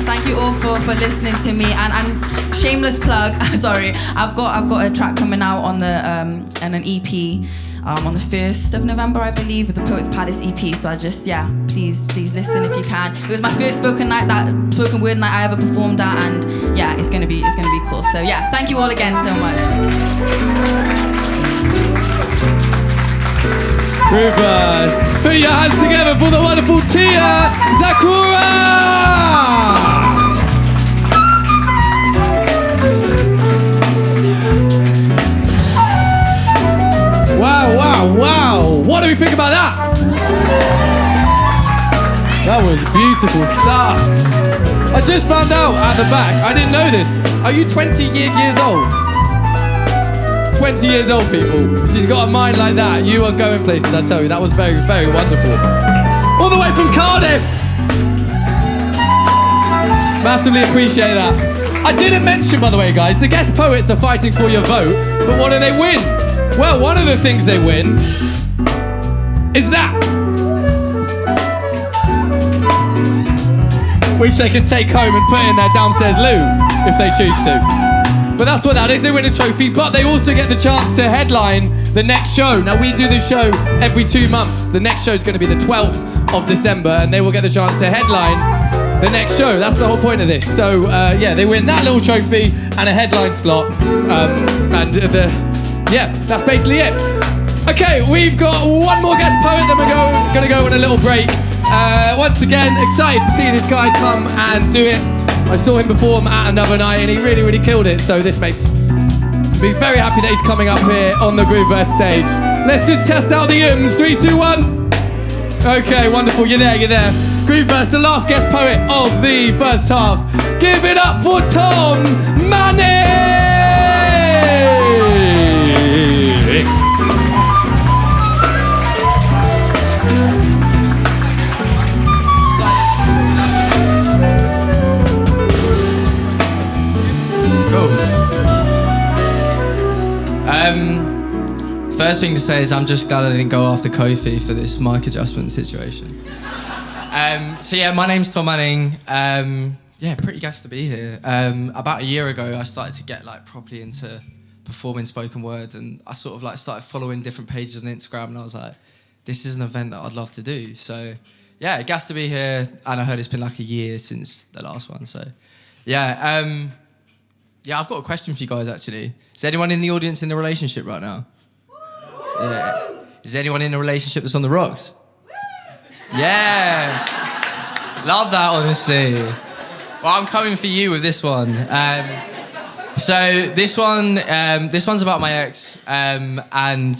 Thank you all for listening to me, and shameless plug. Sorry, I've got a track coming out on the and an EP on the 1st of November, I believe, with the Poets Palace EP. So I just please listen if you can. It was my first spoken word night I ever performed at, and it's gonna be cool. So thank you all again so much. Groovers, put your hands together for the wonderful Tia Zakura! Wow. What do we think about that? That was beautiful stuff. I just found out at the back, I didn't know this. Are you 20 years old? 20 years old, people. She's got a mind like that. You are going places, I tell you. That was very, very wonderful. All the way from Cardiff. Massively appreciate that. I didn't mention, by the way, guys, the guest poets are fighting for your vote, but what do they win? Well, one of the things they win is that, which they can take home and put in their downstairs loo if they choose to. But that's what that is. They win a trophy, but they also get the chance to headline the next show. Now, we do this show every 2 months. The next show is going to be the 12th of December, and they will get the chance to headline the next show. That's the whole point of this. So, they win that little trophy and a headline slot. That's basically it. Okay, we've got one more guest poet, then we're going to go on a little break. Once again, excited to see this guy come and do it. I saw him perform at another night and he really, really killed it. So this makes me very happy that he's coming up here on the Grooveverse stage. Let's just test out the ums. 3, 2, 1. Okay, wonderful. You're there. Grooveverse, the last guest poet of the first half. Give it up for Tom Manning! First thing to say is I'm just glad I didn't go after Kofi for this mic adjustment situation. My name's Tom Manning. Pretty gassed to be here. About a year ago, I started to get properly into performing spoken word, and I sort of started following different pages on Instagram, and I was like, this is an event that I'd love to do. So gassed to be here, and I heard it's been a year since the last one. So I've got a question for you guys actually. Is anyone in the audience in a relationship right now? Yeah. Is anyone in a relationship that's on the rocks? Yes. Love that honesty. Well, I'm coming for you with this one. This one's about my ex, and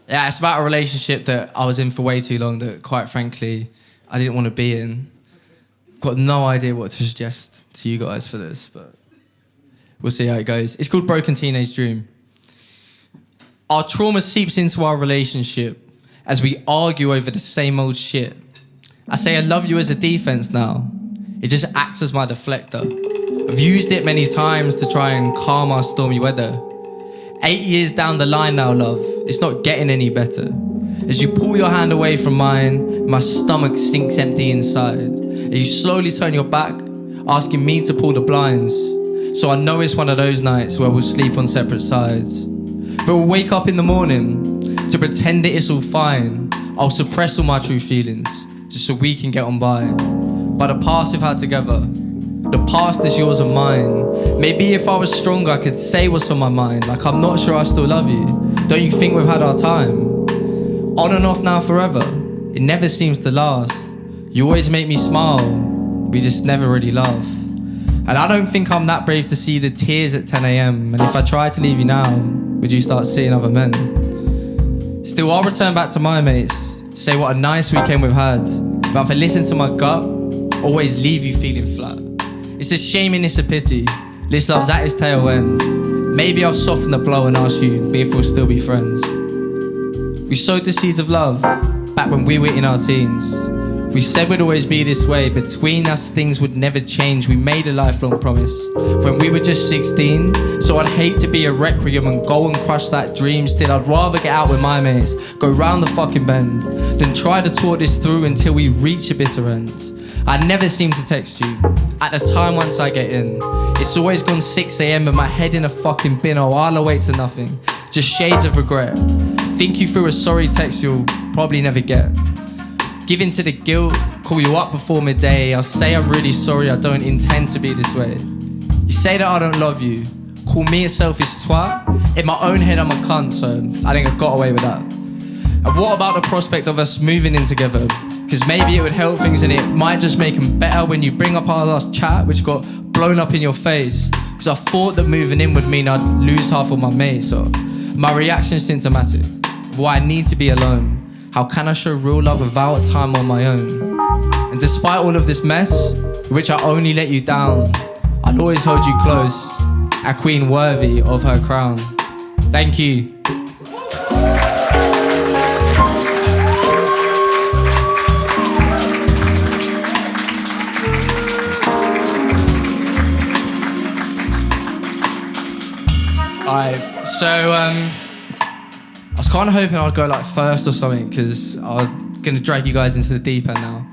it's about a relationship that I was in for way too long that, quite frankly, I didn't want to be in. Got no idea what to suggest to you guys for this, but We'll see how it goes. It's called Broken Teenage Dream. Our trauma seeps into our relationship as we argue over the same old shit. I say I love you as a defense now. It just acts as my deflector. I've used it many times to try and calm our stormy weather. 8 years down the line now, love, it's not getting any better. As you pull your hand away from mine, my stomach sinks empty inside. And you slowly turn your back, asking me to pull the blinds. So I know it's one of those nights where we'll sleep on separate sides. But we'll wake up in the morning to pretend that it's all fine. I'll suppress all my true feelings just so we can get on by. But the past we've had together, the past is yours and mine. Maybe if I was stronger, I could say what's on my mind. Like, I'm not sure I still love you. Don't you think we've had our time? On and off now forever. It never seems to last. You always make me smile. We just never really laugh. And I don't think I'm that brave to see the tears at 10 a.m. And if I tried to leave you now, would you start seeing other men? Still, I'll return back to my mates to say what a nice weekend we've had. But if I listen to my gut, always leave you feeling flat. It's a shame and it's a pity. This love's at its tail end. Maybe I'll soften the blow and ask you if we'll still be friends. We sowed the seeds of love back when we were in our teens. We said we'd always be this way. Between us, things would never change. We made a lifelong promise when we were just 16. So I'd hate to be a requiem and go and crush that dream. Still, I'd rather get out with my mates, go round the fucking bend, than try to talk this through until we reach a bitter end. I never seem to text you at the time once I get in. It's always gone 6 a.m. and my head in a fucking bin. Oh, I'll await to nothing, just shades of regret. Think you through a sorry text you'll probably never get. Give in to the guilt, call you up before midday. I'll say I'm really sorry, I don't intend to be this way. You say that I don't love you, call me a selfish twat. In my own head I'm a cunt, so I think I got away with that. And what about the prospect of us moving in together? Cause maybe it would help things and it might just make them better when you bring up our last chat, which got blown up in your face. Cause I thought that moving in would mean I'd lose half of my mates. So my reaction's symptomatic. Why I need to be alone. How can I show real love without time on my own? And despite all of this mess, which I only let you down, I'll always hold you close, a queen worthy of her crown. Thank you. Alright, so I was kind of hoping I'd go like first or something because I'm gonna drag you guys into the deep end now.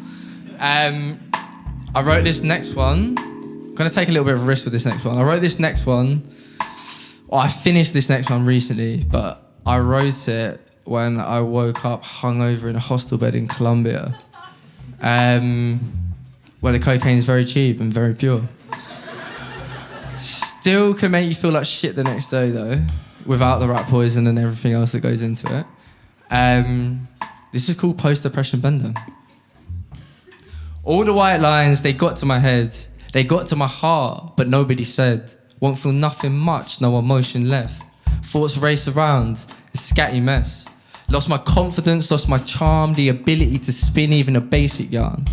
I wrote this next one. I'm gonna take a little bit of a risk with this next one. I wrote this next one. Well, I finished this next one recently, but I wrote it when I woke up hungover in a hostel bed in Colombia, where the cocaine is very cheap and very pure. Still can make you feel like shit the next day though, without the rat poison and everything else that goes into it. This is called Post-Depression Bender. All the white lines, they got to my head, they got to my heart, but nobody said. Won't feel nothing much, no emotion left. Thoughts race around, a scatty mess. Lost my confidence, lost my charm, the ability to spin even a basic yarn.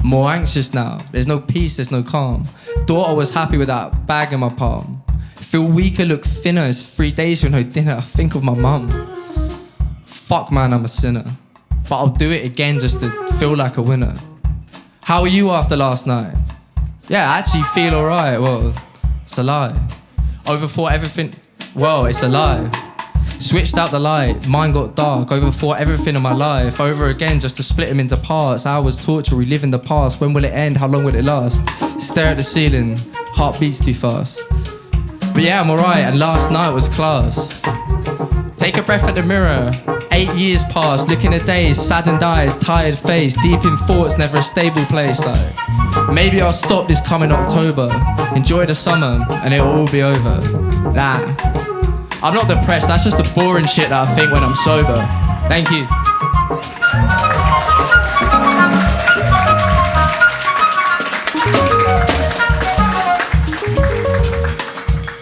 More anxious now, there's no peace, there's no calm. Thought I was happy with that bag in my palm. Feel weaker, look thinner, it's 3 days with no dinner, I think of my mum. Fuck man, I'm a sinner. But I'll do it again just to feel like a winner. How are you after last night? Yeah, I actually feel alright, well, it's a lie. Overthought everything, well, it's a lie. Switched out the light, mine got dark, overthought everything in my life, over again just to split them into parts. Hours torture, relive in the past, when will it end, how long will it last? Stare at the ceiling, heart beats too fast. But yeah, I'm alright, and last night was class. Take a breath at the mirror, 8 years passed, looking at days, saddened eyes, tired face, deep in thoughts, never a stable place. Like, maybe I'll stop this coming October, enjoy the summer, and it'll all be over. Nah. I'm not depressed, that's just the boring shit that I think when I'm sober. Thank you.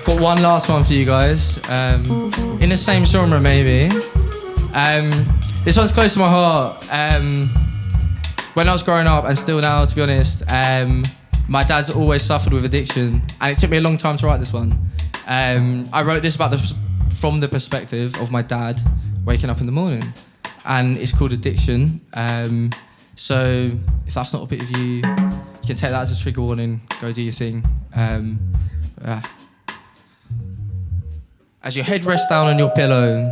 Got one last one for you guys. In the same genre maybe. This one's close to my heart. When I was growing up, and still now to be honest, My dad's always suffered with addiction, and it took me a long time to write this one. I wrote this from the perspective of my dad waking up in the morning, and it's called Addiction. So if that's not a bit of you, you can take that as a trigger warning. Go do your thing. As your head rests down on your pillow,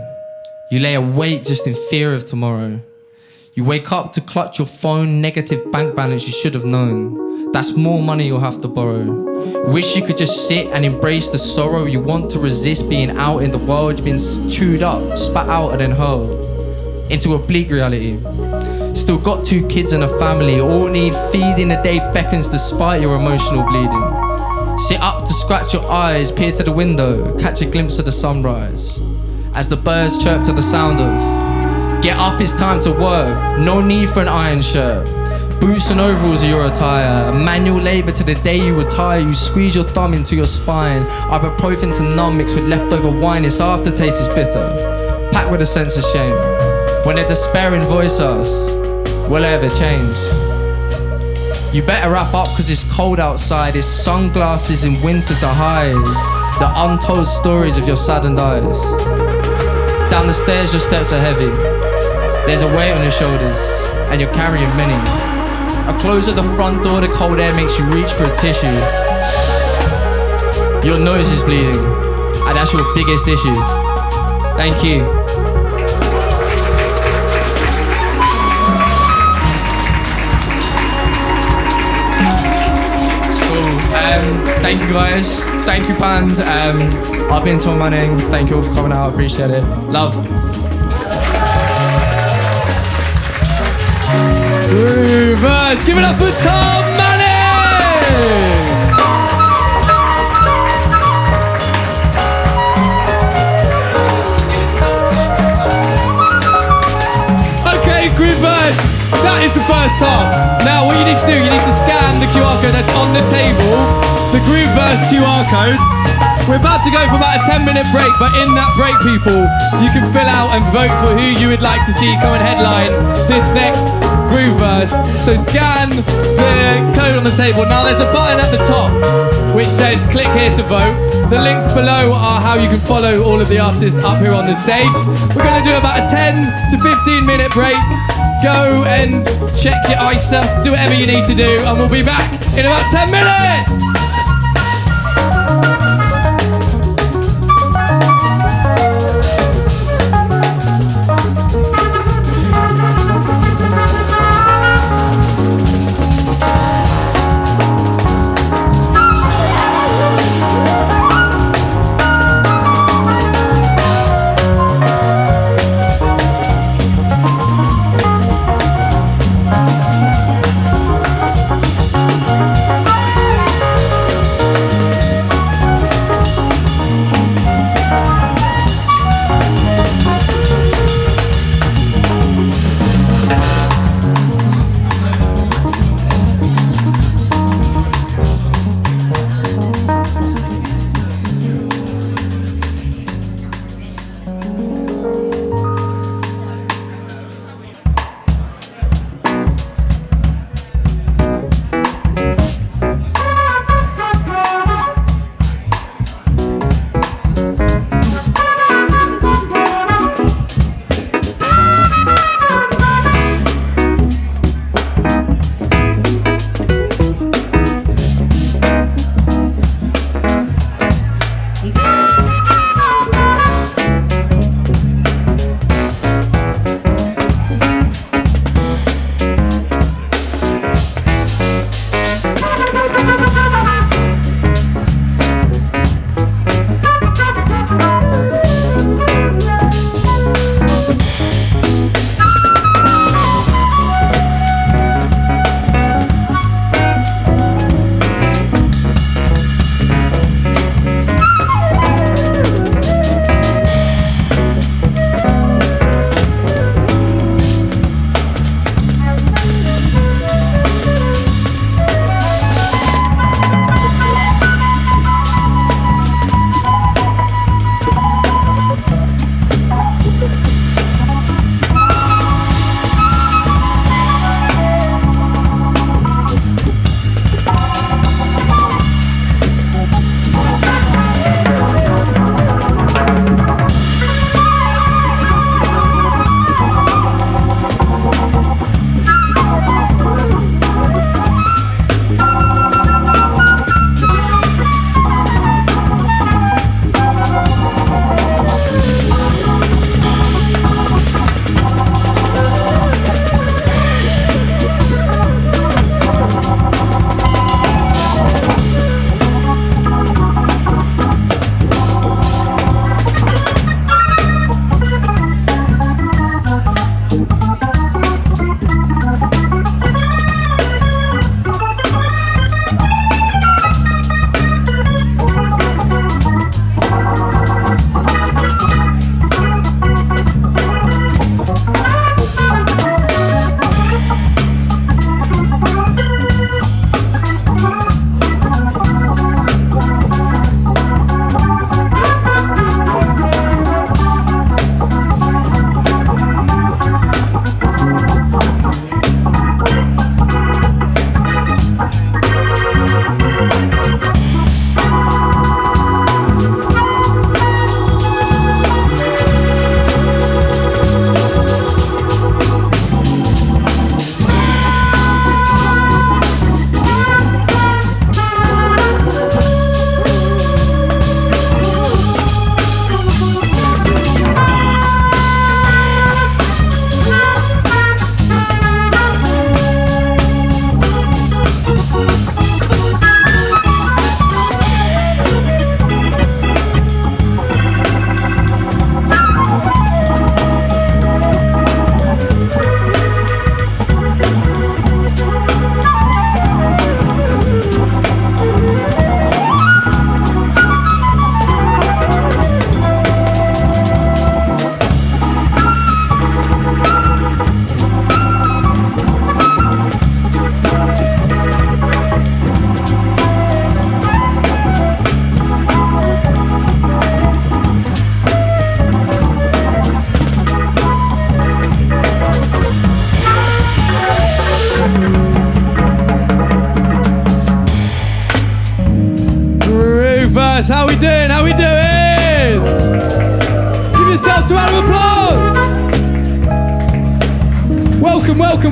you lay awake just in fear of tomorrow. You wake up to clutch your phone, negative bank balance you should have known. That's more money you'll have to borrow. Wish you could just sit and embrace the sorrow. You want to resist being out in the world. You've been chewed up, spat out and then hurled into a bleak reality. Still got 2 kids and a family. All need feeding. The day beckons despite your emotional bleeding. Sit up to scratch your eyes, peer to the window, catch a glimpse of the sunrise as the birds chirp to the sound of get up, it's time to work. No need for an iron shirt. Boots and overalls are your attire. Manual labour to the day you retire. You squeeze your thumb into your spine. Ibuprofen to numb mixed with leftover wine. Its aftertaste is bitter, packed with a sense of shame. When a despairing voice asks, will I ever change? You better wrap up cause it's cold outside. It's sunglasses in winter to hide the untold stories of your saddened eyes. Down the stairs your steps are heavy. There's a weight on your shoulders and you're carrying many. A close at the front door, the cold air makes you reach for a tissue. Your nose is bleeding and that's your biggest issue. Thank you. Thank you guys, thank you band. I've been Tom Manning, thank you all for coming out, I appreciate it. Love. Groovers, give it up for Tom Manning! Okay, Groovers, that is the first half. Now what you need to do, you need to scan the QR code that's on the table, the Grooveverse QR code. We're about to go for about a 10-minute break, but in that break, people, you can fill out and vote for who you would like to see come and headline this next Grooveverse. So scan the code on the table. Now there's a button at the top which says click here to vote. The links below are how you can follow all of the artists up here on the stage. We're going to do about a 10 to 15 minute break. Go and check your ISA, do whatever you need to do, and we'll be back in about 10 minutes!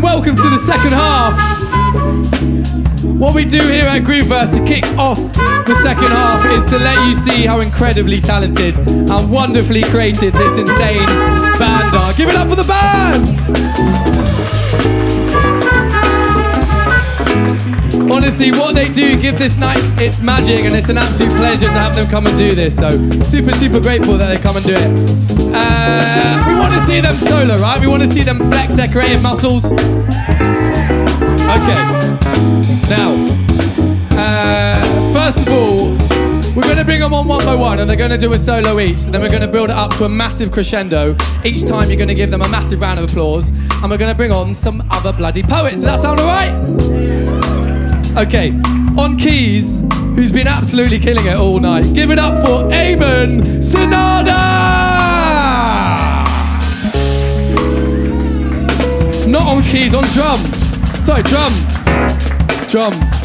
welcome to the second half. What we do here at Grooveverse to kick off the second half is to let you see how incredibly talented and wonderfully created this insane band are. Give it up for the band! Honestly, what they do give this night its magic, and it's an absolute pleasure to have them come and do this. So super, super grateful that they come and do it. We want to see them solo, right? We want to see them flex their creative muscles. Okay. Now, first of all, we're going to bring them on one by one, and they're going to do a solo each. So then we're going to build it up to a massive crescendo. Each time you're going to give them a massive round of applause, and we're going to bring on some other bloody poets. Does that sound all right? Okay, on keys, who's been absolutely killing it all night. Give it up for Ayman Sinada! Not on keys, on drums. Sorry, drums. Drums.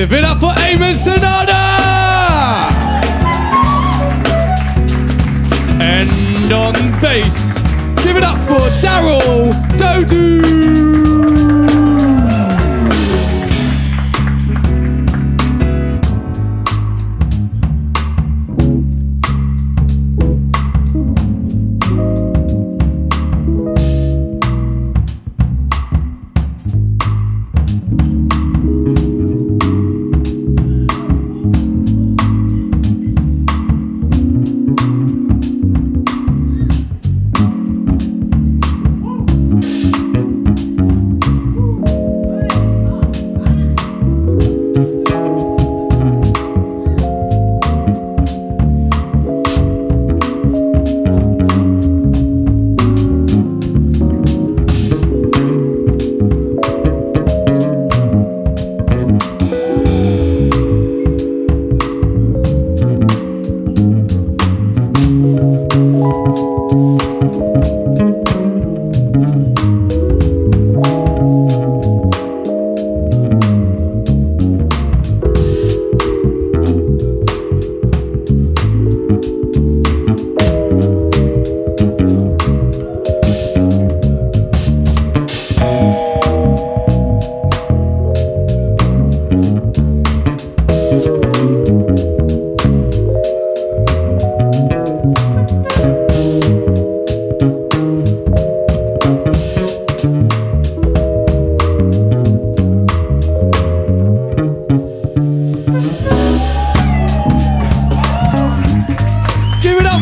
Give it up for Ayman Sinada! And on bass, give it up for Darryl Dodoo!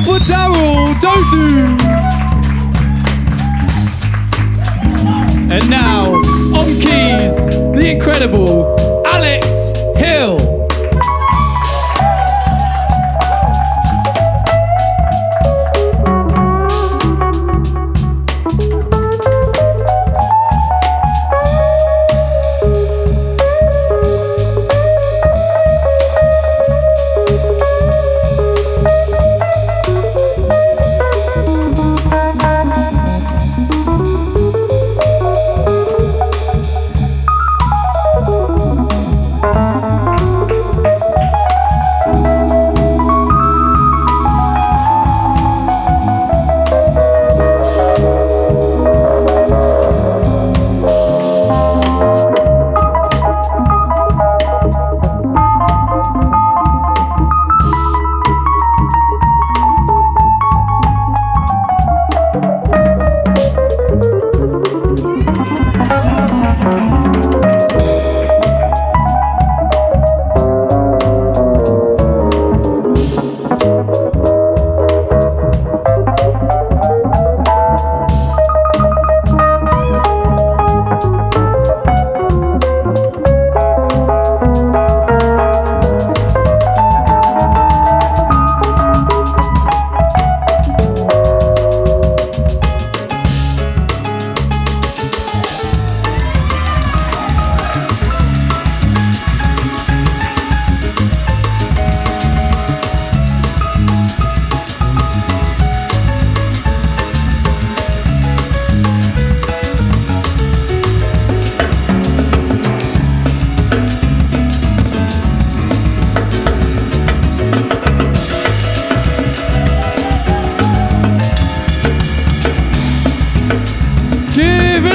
for Darryl Dodoo. And now, on keys, the incredible Alex Hill.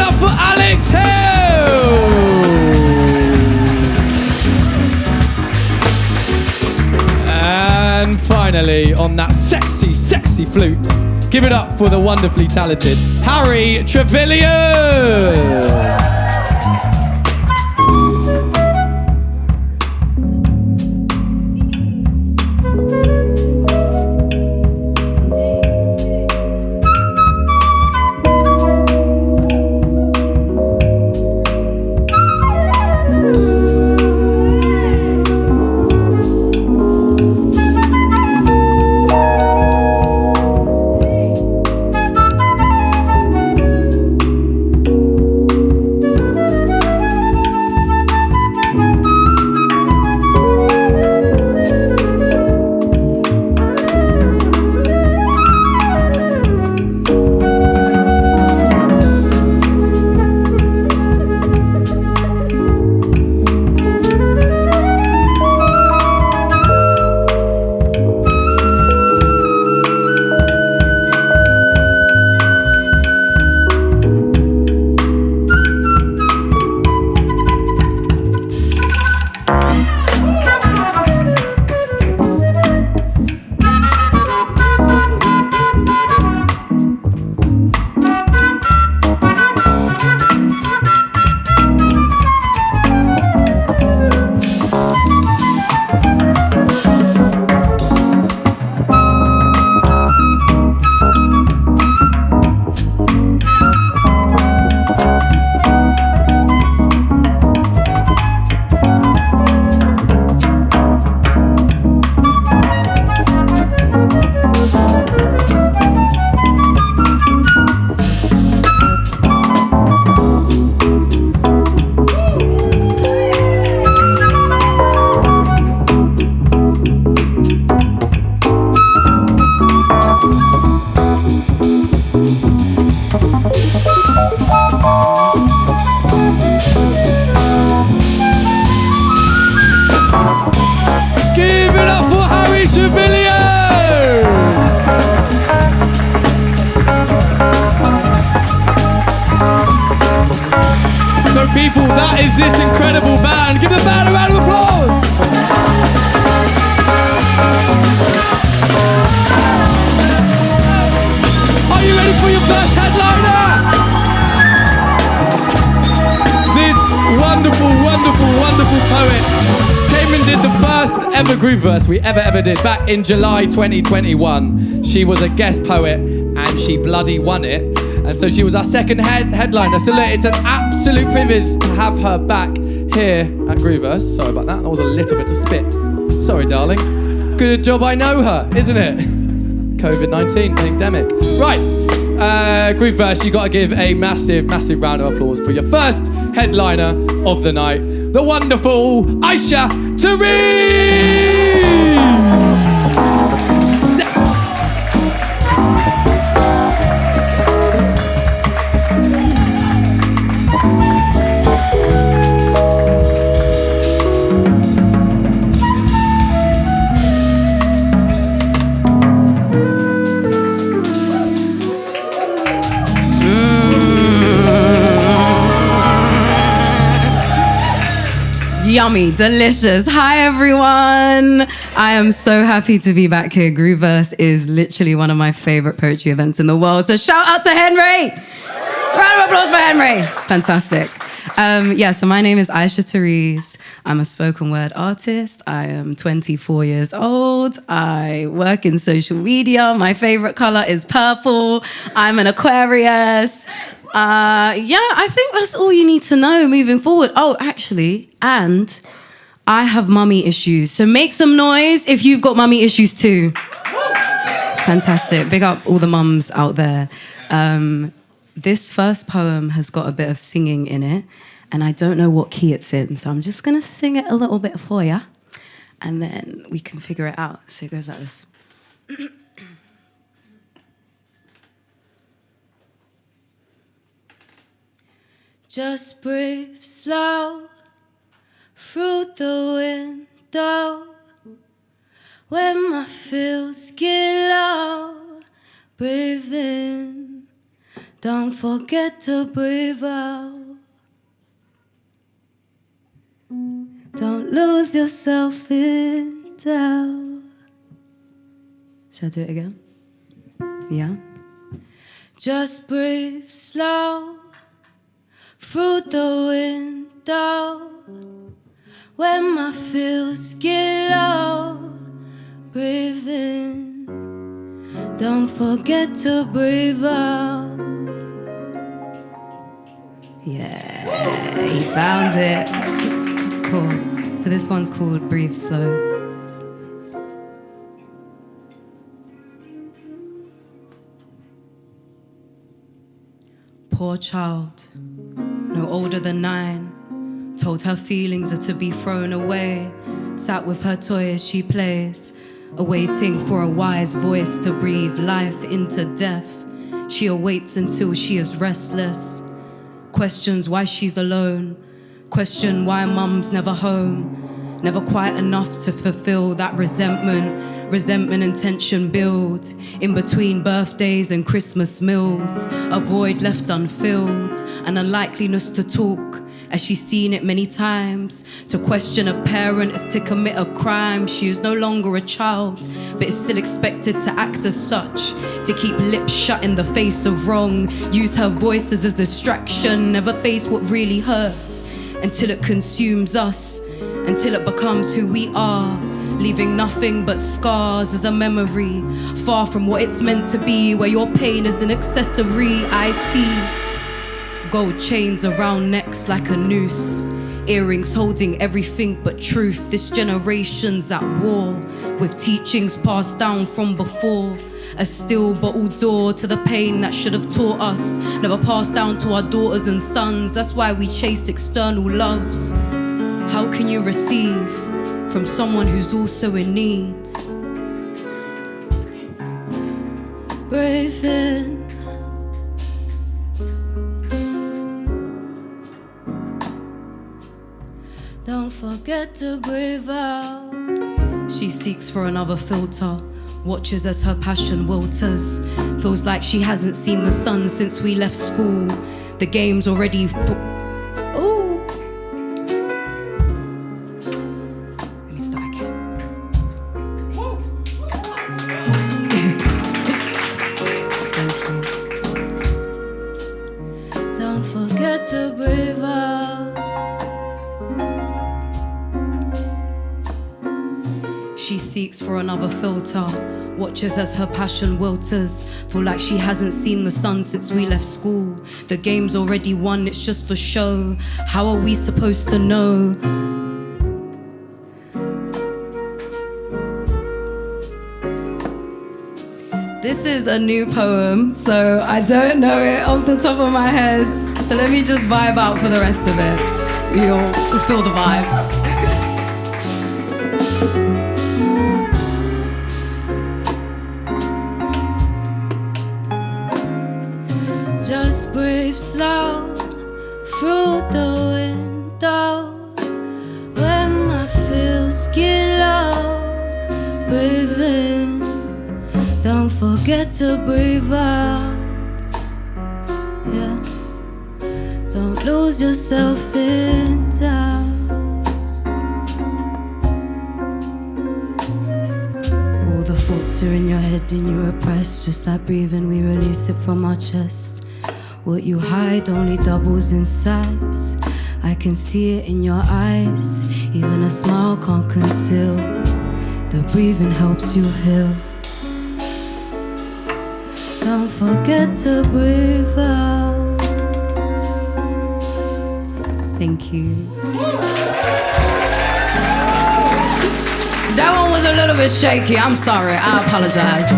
it up for Alex Hill! And finally, on that sexy, sexy flute, give it up for the wonderfully talented Harry Trevillion! People, that is this incredible band. Give the band a round of applause. Are you ready for your first headliner? This wonderful, wonderful, wonderful poet came and did the first ever groove verse we ever did back in July 2021. She was a guest poet and she bloody won it. And so she was our second headliner. So look, it's an absolute privilege to have her back here at Grooverse. Sorry about that. That was a little bit of spit. Sorry, darling. Good job I know her, isn't it? COVID-19 pandemic. Right, Grooverse, you got to give a massive, massive round of applause for your first headliner of the night, the wonderful Aisha Tariq! Yummy, delicious. Hi, everyone. I am so happy to be back here. Grooverse is literally one of my favorite poetry events in the world. So shout out to Henry. Round of applause for Henry. Fantastic. So my name is Aisha Tariq. I'm a spoken word artist. I am 24 years old. I work in social media. My favorite color is purple. I'm an Aquarius. I think that's all you need to know moving forward. Oh, actually, and I have mummy issues. So make some noise if you've got mummy issues too. Fantastic. Big up all the mums out there. This first poem has got a bit of singing in it, and I don't know what key it's in. So I'm just going to sing it a little bit for you, and then we can figure it out. So it goes like this. Just breathe slow through the window when my feels get low. Breathe in Don't forget to breathe out. Don't lose yourself in doubt. Shall I do it again? Yeah. Just breathe slow through the window. When my feels get low, breathe in. Don't forget to breathe out. Yeah, he found it. Cool. So this one's called Breathe Slow. Poor child, no older than 9, told her feelings are to be thrown away. Sat with her toy as she plays, awaiting for a wise voice to breathe life into death. She awaits until she is restless, questions why she's alone, question why mum's never home, never quite enough to fulfill that resentment and tension build in between birthdays and Christmas meals, a void left unfilled, an unlikeliness to talk as she's seen it many times. To question a parent is to commit a crime. She is no longer a child, but is still expected to act as such, to keep lips shut in the face of wrong, use her voice as a distraction, never face what really hurts until it consumes us, until it becomes who we are, leaving nothing but scars as a memory, far from what it's meant to be, where your pain is an accessory. I see gold chains around necks like a noose, earrings holding everything but truth. This generation's at war with teachings passed down from before, a still bottled door to the pain that should have taught us, never passed down to our daughters and sons. That's why we chase external loves. How can you receive from someone who's also in need? Breathe in. Don't forget to breathe out. She seeks for another filter, watches as her passion wilters. Feels like she hasn't seen the sun since we left school. The game's already ooh. Let me start again. Thank you. Don't forget to breathe out. She seeks for another filter, watches as her passion wilters. Feel like she hasn't seen the sun since we left school. The game's already won, it's just for show. How are we supposed to know? This is a new poem, so I don't know it off the top of my head. So let me just vibe out for the rest of it. You'll feel the vibe. Just breathe slow through the window. When my feels get low, breathe in. Don't forget to breathe out. Yeah. Don't lose yourself in doubt. All the thoughts are in your head and you repress. Just like breathing, we release it from our chest. What you hide only doubles in size. I can see it in your eyes. Even a smile can't conceal. The breathing helps you heal. Don't forget to breathe out. Thank you. That one was a little bit shaky. I'm sorry. I apologize.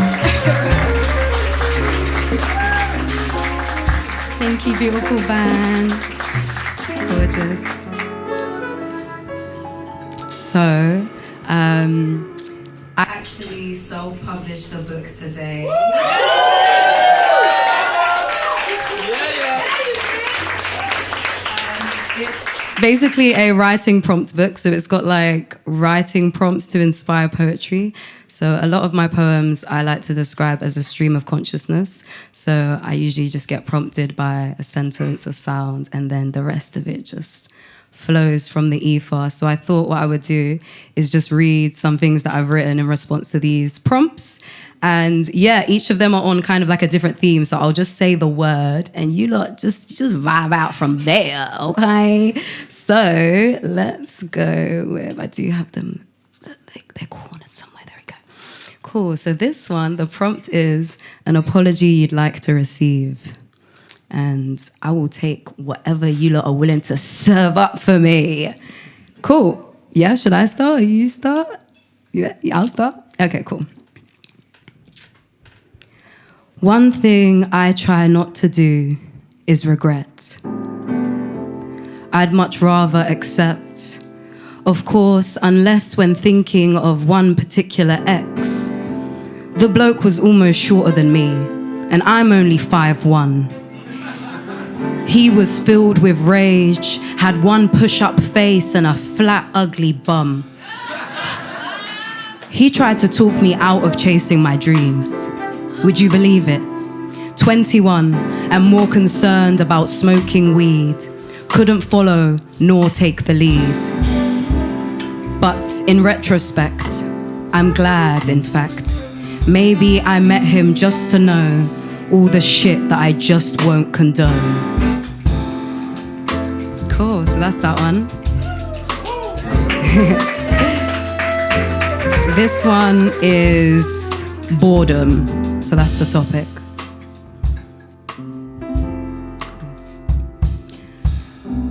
Thank you, beautiful band. Gorgeous. So, I actually self-published a book today. basically a writing prompt book. So it's got like writing prompts to inspire poetry. So a lot of my poems I like to describe as a stream of consciousness. So I usually just get prompted by a sentence, a sound, and then the rest of it just flows from the ether. So I thought what I would do is just read some things that I've written in response to these prompts. And yeah, each of them are on kind of like a different theme. So I'll just say the word and you lot just vibe out from there, okay? So let's go with, I do have them, they're cornered somewhere, there we go. Cool, so this one, the prompt is an apology you'd like to receive. And I will take whatever you lot are willing to serve up for me. Cool, yeah, should I start or you start? Yeah, I'll start? Okay, cool. One thing I try not to do is regret. I'd much rather accept. Of course, unless when thinking of one particular ex, the bloke was almost shorter than me, and I'm only 5'1". He was filled with rage, had one push-up face and a flat, ugly bum. He tried to talk me out of chasing my dreams. Would you believe it? 21 and more concerned about smoking weed, couldn't follow nor take the lead. But in retrospect, I'm glad, in fact. Maybe I met him just to know all the shit that I just won't condone. Cool, so that's that one. This one is boredom. So that's the topic.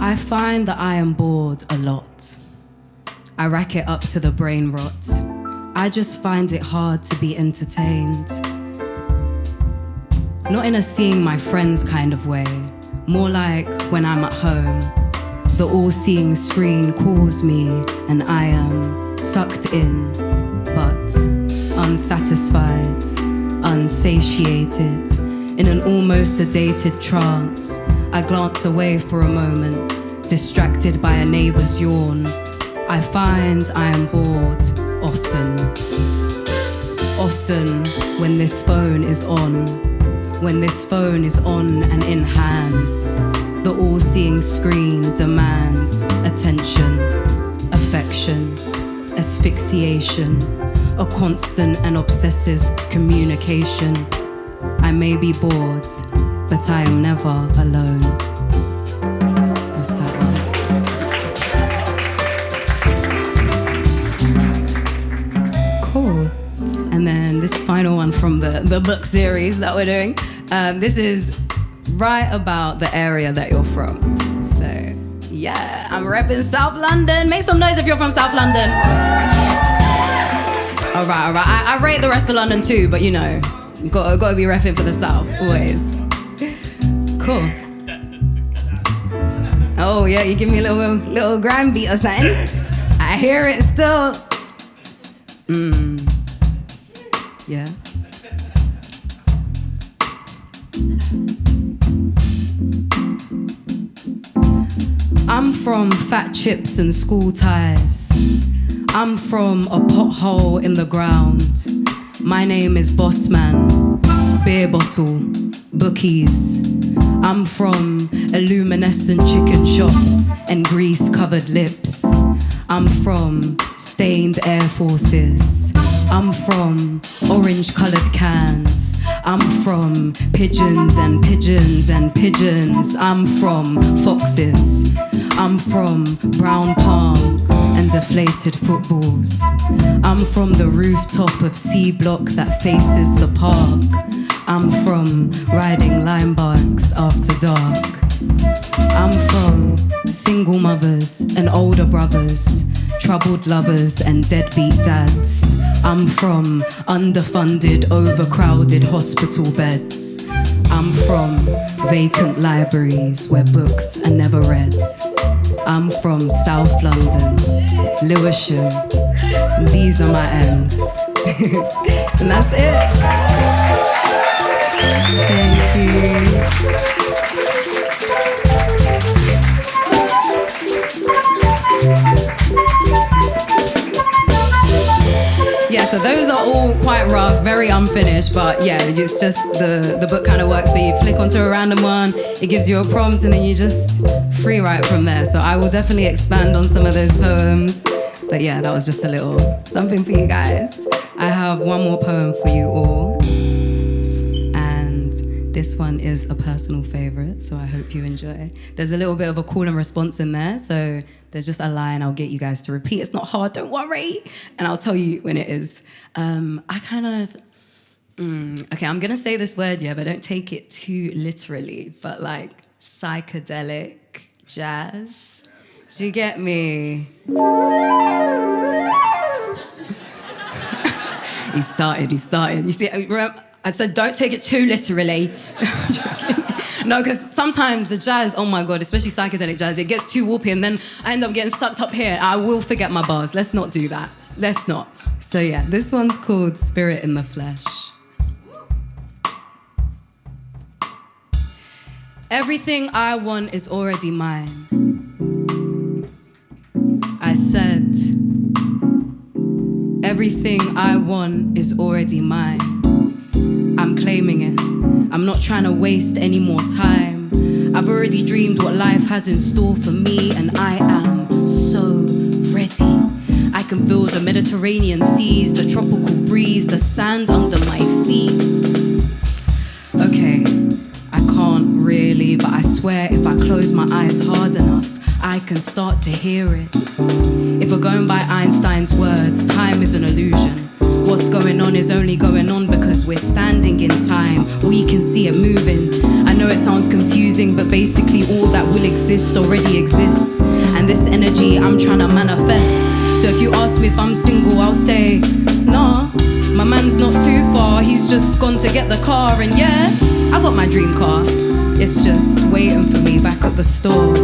I find that I am bored a lot. I rack it up to the brain rot. I just find it hard to be entertained. Not in a seeing my friends kind of way, more like when I'm at home. The all-seeing screen calls me and I am sucked in, but unsatisfied. Unsatiated, in an almost sedated trance, I glance away for a moment, distracted by a neighbor's yawn. I find I am bored often. Often when this phone is on, and in hands, the all-seeing screen demands attention, affection, asphyxiation, a constant and obsessive communication. I may be bored, but I am never alone. That's that one. Cool. And then this final one from the book series that we're doing. This is write about the area that you're from. So yeah, I'm repping South London. Make some noise if you're from South London. All right. I rate the rest of London too, but you know, gotta be repping for the South, always. Cool. Oh yeah, you give me a little grind beat or something. I hear it still. Yeah. I'm from fat chips and school ties. I'm from a pothole in the ground. My name is Bossman, beer bottle, bookies. I'm from illuminescent chicken shops and grease-covered lips. I'm from stained Air Forces. I'm from orange-colored cans. I'm from pigeons and pigeons and pigeons. I'm from foxes. I'm from brown palms and deflated footballs. I'm from the rooftop of C Block that faces the park. I'm from riding lime bugs after dark. I'm from single mothers and older brothers, troubled lovers and deadbeat dads. I'm from underfunded, overcrowded hospital beds. I'm from vacant libraries where books are never read. I'm from South London, Lewisham. These are my ends. And that's it. Thank you. quite rough, very unfinished, but yeah, it's just the book kind of works for you. Flick onto a random one, it gives you a prompt, and then you just free write from there. So I will definitely expand on some of those poems. But yeah, that was just a little something for you guys. I have one more poem for you all. And this one is a personal favorite, so I hope you enjoy. There's a little bit of a call and response in there, so there's just a line I'll get you guys to repeat. It's not hard, don't worry. And I'll tell you when it is. Okay, I'm gonna say this word, yeah, but don't take it too literally. But like psychedelic jazz. Do you get me? He started. You see, I said don't take it too literally. No, because sometimes the jazz, oh my God, especially psychedelic jazz, it gets too whoopy and then I end up getting sucked up here. I will forget my bars. Let's not do that. Let's not. So yeah, this one's called Spirit in the Flesh. Everything I want is already mine. I said, everything I want is already mine. I'm claiming it. I'm not trying to waste any more time. I've already dreamed what life has in store for me, and I am so ready. I can feel the Mediterranean seas, the tropical breeze, the sand under my feet. Okay, I can't really, but I swear if I close my eyes hard enough, I can start to hear it. If we're going by Einstein's words, time is an illusion. What's going on is only going on because we're standing in time. We can see it moving. I know it sounds confusing, but basically all that will exist already exists. And this energy I'm trying to manifest. So if you ask me if I'm single, I'll say, nah, my man's not too far. He's just gone to get the car, and yeah, I got my dream car. It's just waiting for me back at the store.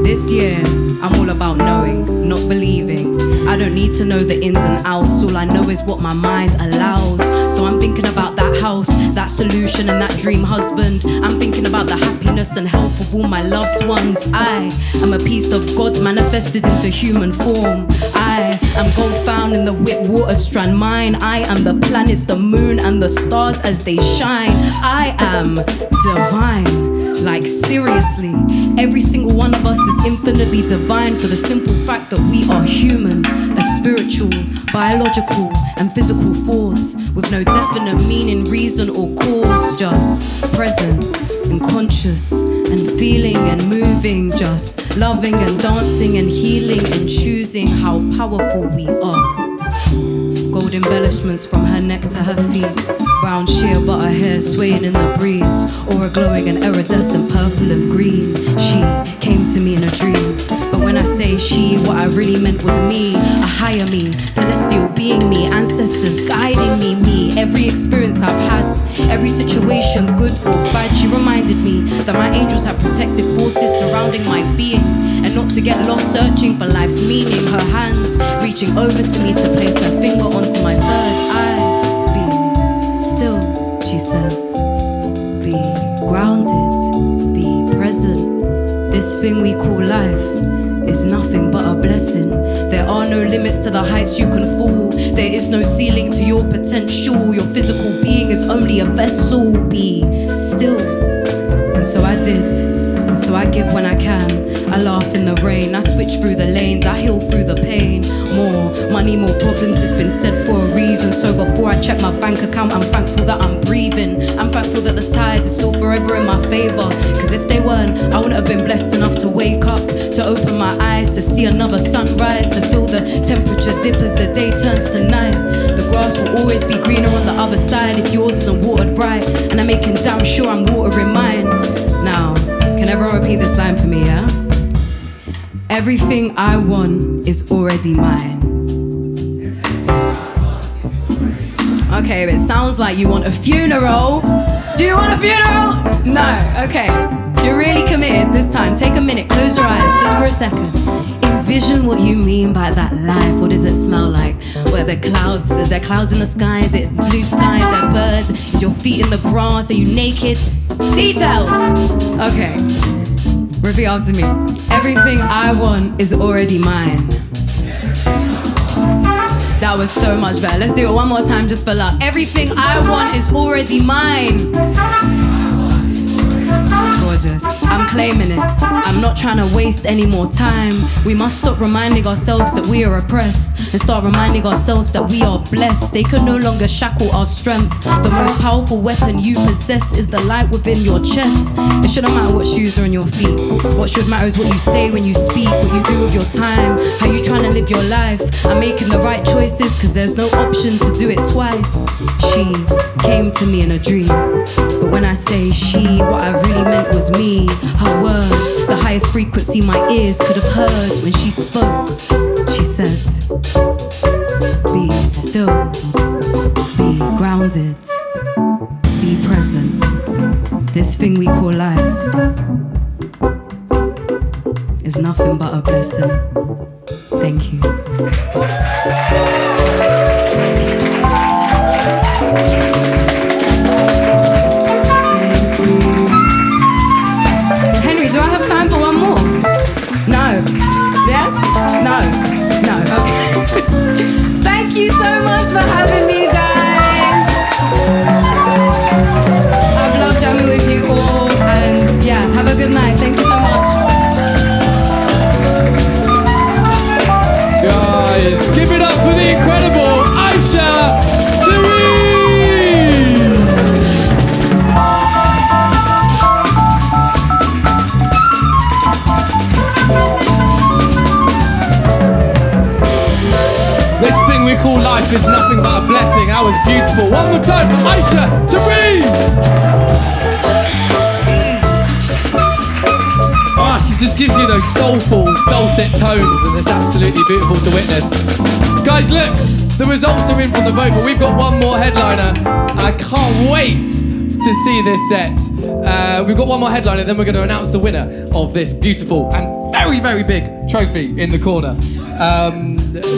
This year, I'm all about knowing, not believing. I don't need to know the ins and outs. All I know is what my mind allows. So I'm thinking about that house, that solution and that dream husband. I'm thinking about the happiness and health of all my loved ones. I am a piece of God manifested into human form. I am gold found in the Whitwater Strand mine. I am the planets, the moon and the stars as they shine. I am divine. Like seriously, every single one of us is infinitely divine for the simple fact that we are human, a spiritual, biological and physical force with no definite meaning, reason or cause, just present and conscious and feeling and moving, just loving and dancing and healing and choosing how powerful we are. Gold embellishments from her neck to her feet, brown sheer butter hair swaying in the breeze, aura glowing and iridescent purple and green. She came to me in a dream, but when I say she, what I really meant was me, a higher me, celestial being me, ancestors guiding me. Every experience I've had, every situation, good or bad, she reminded me that my angels have protective forces surrounding my being, and not to get lost searching for life's meaning. Her hand reaching over to me to place her finger onto my third eye. Be still, she says. Be grounded, be present. This thing we call life is nothing but a blessing. There are no limits to the heights you can fall. There is no ceiling to your potential. Your physical being is only a vessel. Be still. And so I did. And so I give when I can. I laugh in the rain, I switch through the lanes, I heal through the pain. More money, more problems, it's been said for a reason. So before I check my bank account, I'm thankful that I'm breathing. I'm thankful that the tides are still forever in my favor. Cause if they weren't, I wouldn't have been blessed enough to wake up, to open my eyes, to see another sunrise, to feel the temperature dip as the day turns to night. The grass will always be greener on the other side if yours isn't watered right. And I'm making damn sure I'm watering mine. Now, can everyone repeat this line for me, yeah? Everything I want is already mine. Okay, but it sounds like you want a funeral. Do you want a funeral? No, okay. If you're really committed this time, take a minute, close your eyes just for a second. Envision what you mean by that life. What does it smell like? Where the clouds, are there clouds in the skies? It's blue skies, there birds. Is your feet in the grass? Are you naked? Details. Okay. Repeat after me. Everything I want is already mine. That was so much better. Let's do it one more time just for luck. Everything I want is already mine. Gorgeous. I'm claiming it. I'm not trying to waste any more time. We must stop reminding ourselves that we are oppressed and start reminding ourselves that we are blessed. They can no longer shackle our strength. The most powerful weapon you possess is the light within your chest. It shouldn't matter what shoes are on your feet. What should matter is what you say when you speak, what you do with your time, how you trying to live your life. I'm making the right choices cause there's no option to do it twice. She came to me in a dream. But when I say she, what I really meant was me. Her words, the highest frequency my ears could have heard when she spoke. She said, be still, be grounded, be present. This thing we call life is nothing but a blessing. Thank you. Do I have time for one more? No. Yes? No. No. Okay. Thank you so much for having me, guys. I've loved jamming with you all, and yeah, have a good night. Thank you so much. Guys, give it up for the incredible Aisha Tariq! This thing we call life is nothing but a blessing. That was beautiful. One more time for Aisha Tariq! Oh, she just gives you those soulful, dulcet tones, and it's absolutely beautiful to witness. Guys, look, the results are in from the vote, but we've got one more headliner. I can't wait to see this set. We've got one more headliner, then we're going to announce the winner of this beautiful and very, very big trophy in the corner.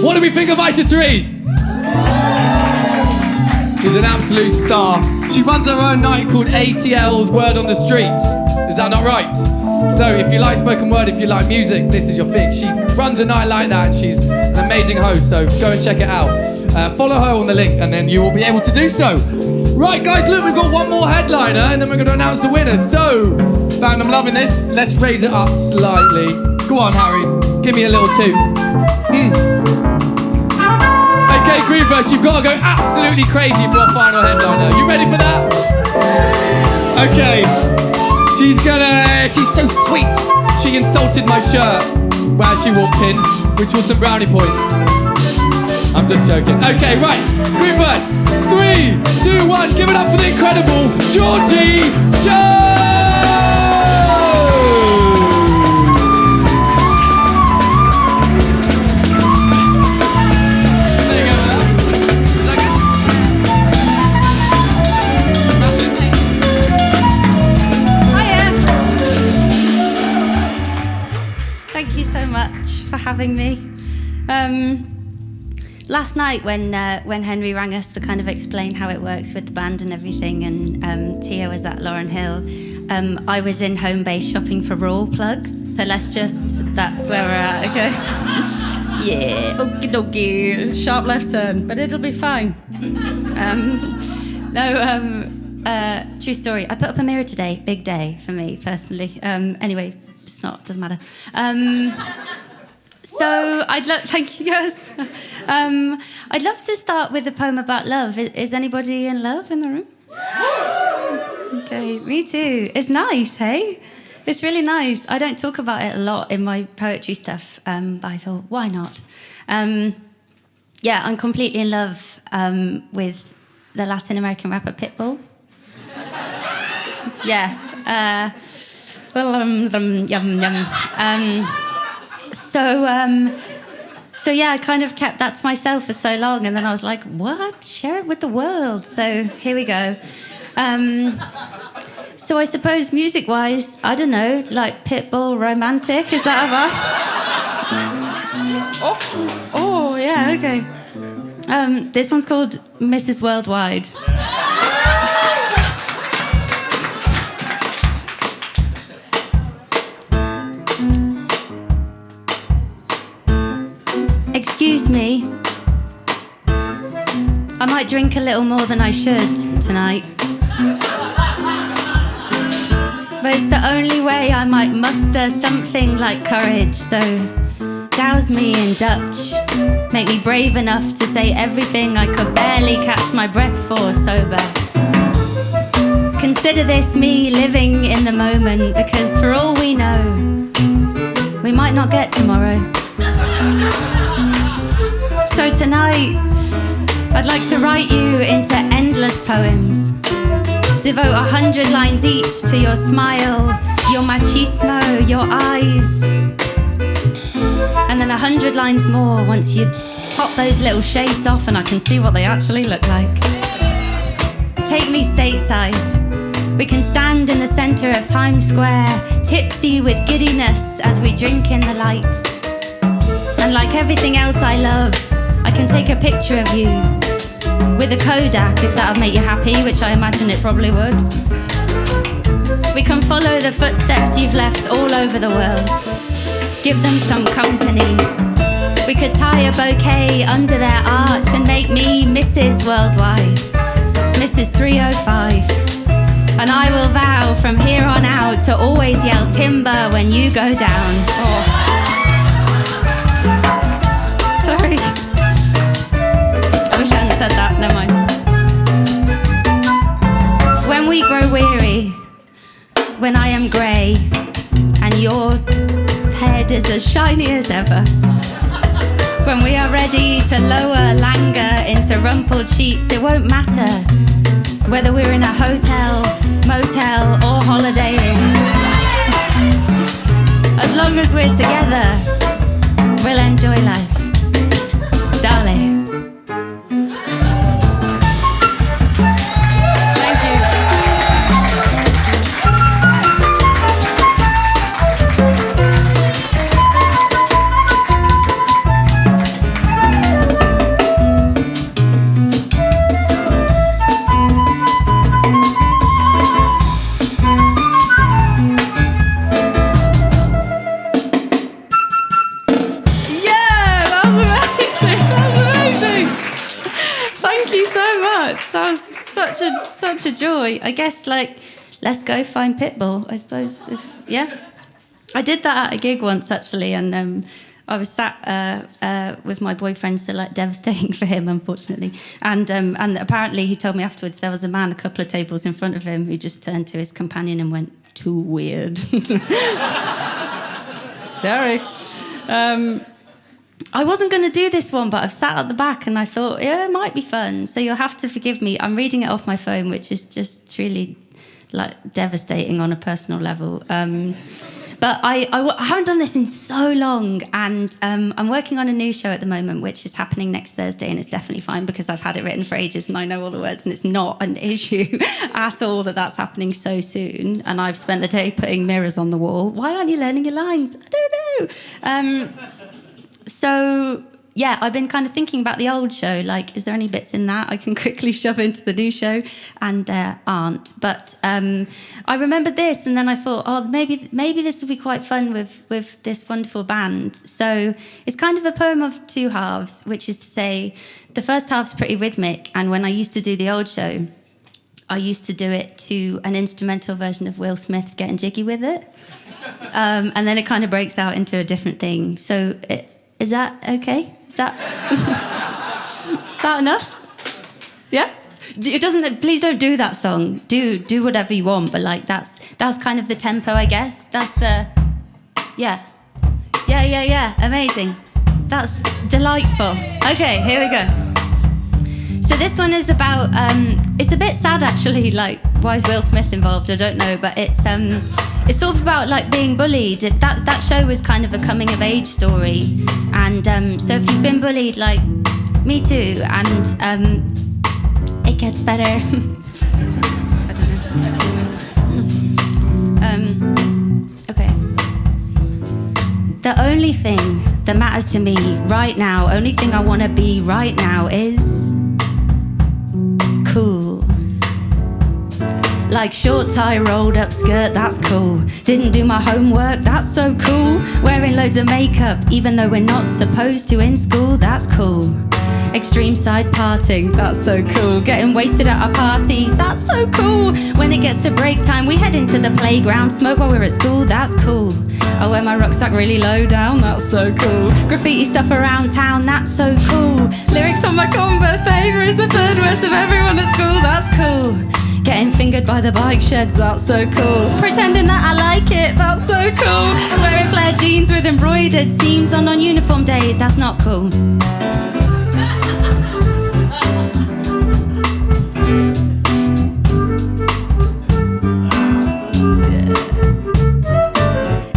What do we think of Aisha Tariq? She's an absolute star. She runs her own night called ATL's Word on the Street. Is that not right? So if you like spoken word, if you like music, this is your thing. She runs a night like that and she's an amazing host, so go and check it out. Follow her on the link and then you will be able to do so. Right guys, look, we've got one more headliner and then we're going to announce the winner. So, band, I'm loving this. Let's raise it up slightly. Go on, Harry. Give me a little toot. Okay, Groovers, you've got to go absolutely crazy for our final headliner. You ready for that? Okay. She's so sweet. She insulted my shirt while she walked in, which was some brownie points. I'm just joking. Okay, right. Groovers, 3, 2, 1. Give it up for the incredible Georgie Jones! Thank you so much for having me. Last night when Henry rang us to kind of explain how it works with the band and everything, and Tia was at Laurel Hill, I was in home base shopping for Raw plugs. So that's where we're at, okay? Yeah, okie dokie, sharp left turn, but it'll be fine. True story. I put up a mirror today, big day for me personally. Anyway. Doesn't matter. So thank you guys. I'd love to start with a poem about love. Is anybody in love in the room? Okay, me too. It's nice, hey? It's really nice. I don't talk about it a lot in my poetry stuff, but I thought, why not? Yeah, I'm completely in love with the Latin American rapper Pitbull. Yeah. So yeah, I kind of kept that to myself for so long, and then I was like, what? Share it with the world. So here we go. So I suppose music-wise, I don't know, like Pitbull, romantic, is that a vibe? Oh, yeah, okay. This one's called Mrs. Worldwide. Excuse me, I might drink a little more than I should tonight. But it's the only way I might muster something like courage. So douse me in Dutch. Make me brave enough to say everything I could barely catch my breath for sober. Consider this me living in the moment, because for all we know, we might not get tomorrow. So tonight, I'd like to write you into endless poems. Devote 100 lines each to your smile, your machismo, your eyes. And then 100 lines more once you pop those little shades off and I can see what they actually look like. Take me stateside. We can stand in the center of Times Square, tipsy with giddiness as we drink in the lights. And like everything else I love, I can take a picture of you with a Kodak, if that would make you happy, which I imagine it probably would. We can follow the footsteps you've left all over the world. Give them some company. We could tie a bouquet under their arch and make me Mrs. Worldwide, Mrs. 305. And I will vow from here on out to always yell timber when you go down. Oh. Sorry. I wish I hadn't said that, never mind. When we grow weary, when I am grey, and your head is as shiny as ever, when we are ready to lower languor into rumpled sheets, it won't matter whether we're in a hotel, motel, or holiday inn. As long as we're together, we'll enjoy life. Darling. That was such a joy. I guess, like, let's go find Pitbull, I suppose. Yeah. I did that at a gig once, actually, and I was sat with my boyfriend, so, like, devastating for him, unfortunately. And apparently he told me afterwards there was a man a couple of tables in front of him who just turned to his companion and went, "Too weird." Sorry. I wasn't going to do this one, but I've sat at the back and I thought, yeah, it might be fun. So you'll have to forgive me. I'm reading it off my phone, which is just really, like, devastating on a personal level. But I haven't done this in so long, and I'm working on a new show at the moment, which is happening next Thursday, and it's definitely fine because I've had it written for ages and I know all the words, and it's not an issue at all that that's happening so soon. And I've spent the day putting mirrors on the wall. Why aren't you learning your lines? I don't know. So, yeah, I've been kind of thinking about the old show, like, is there any bits in that I can quickly shove into the new show? And there aren't. But I remembered this, and then I thought, oh, maybe this will be quite fun with this wonderful band. So it's kind of a poem of two halves, which is to say, the first half's pretty rhythmic, and when I used to do the old show, I used to do it to an instrumental version of Will Smith's Getting Jiggy With It. And then it kind of breaks out into a different thing. So is that okay? Is that enough? Yeah? It doesn't. Please don't do that song. Do whatever you want, but, like, that's kind of the tempo, I guess. That's the yeah. Amazing. That's delightful. Okay, here we go. So this one is about. It's a bit sad, actually. Like, why is Will Smith involved? I don't know, but it's sort of about, like, being bullied. That show was kind of a coming of age story, and so if you've been bullied, like me too, and it gets better. I don't know. Okay. The only thing that matters to me right now, only thing I want to be right now is cool. Like short tie, rolled up skirt, that's cool. Didn't do my homework, that's so cool. Wearing Wearing loads of makeup, even though we're not supposed to in school, that's cool. Extreme side parting, that's so cool. Getting wasted at a party, that's so cool. When it gets to break time, we head into the playground. Smoke while we're at school, that's cool. I wear my rucksack really low down, that's so cool. Graffiti stuff around town, that's so cool. Lyrics on my Converse, behaviour is the third worst of everyone at school, that's cool. Getting fingered by the bike sheds, that's so cool. Pretending that I like it, that's so cool. Wearing flared jeans with embroidered seams on non-uniform day, that's not cool.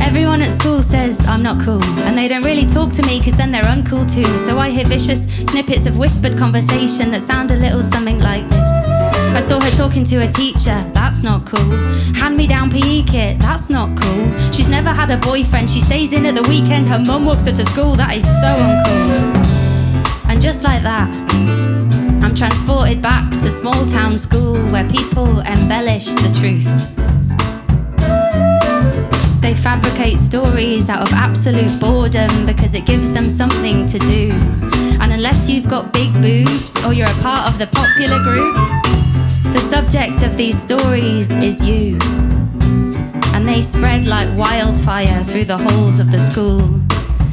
Everyone at school says I'm not cool, and they don't really talk to me because then they're uncool too. So I hear vicious snippets of whispered conversation that sound a little something like this. I saw her talking to a teacher, that's not cool. Hand-me-down PE kit, that's not cool. She's never had a boyfriend, she stays in at the weekend. Her mum walks her to school, that is so uncool. And just like that, I'm transported back to small town school where people embellish the truth. They fabricate stories out of absolute boredom because it gives them something to do. And unless you've got big boobs or you're a part of the popular group, the subject of these stories is you. And they spread like wildfire through the halls of the school.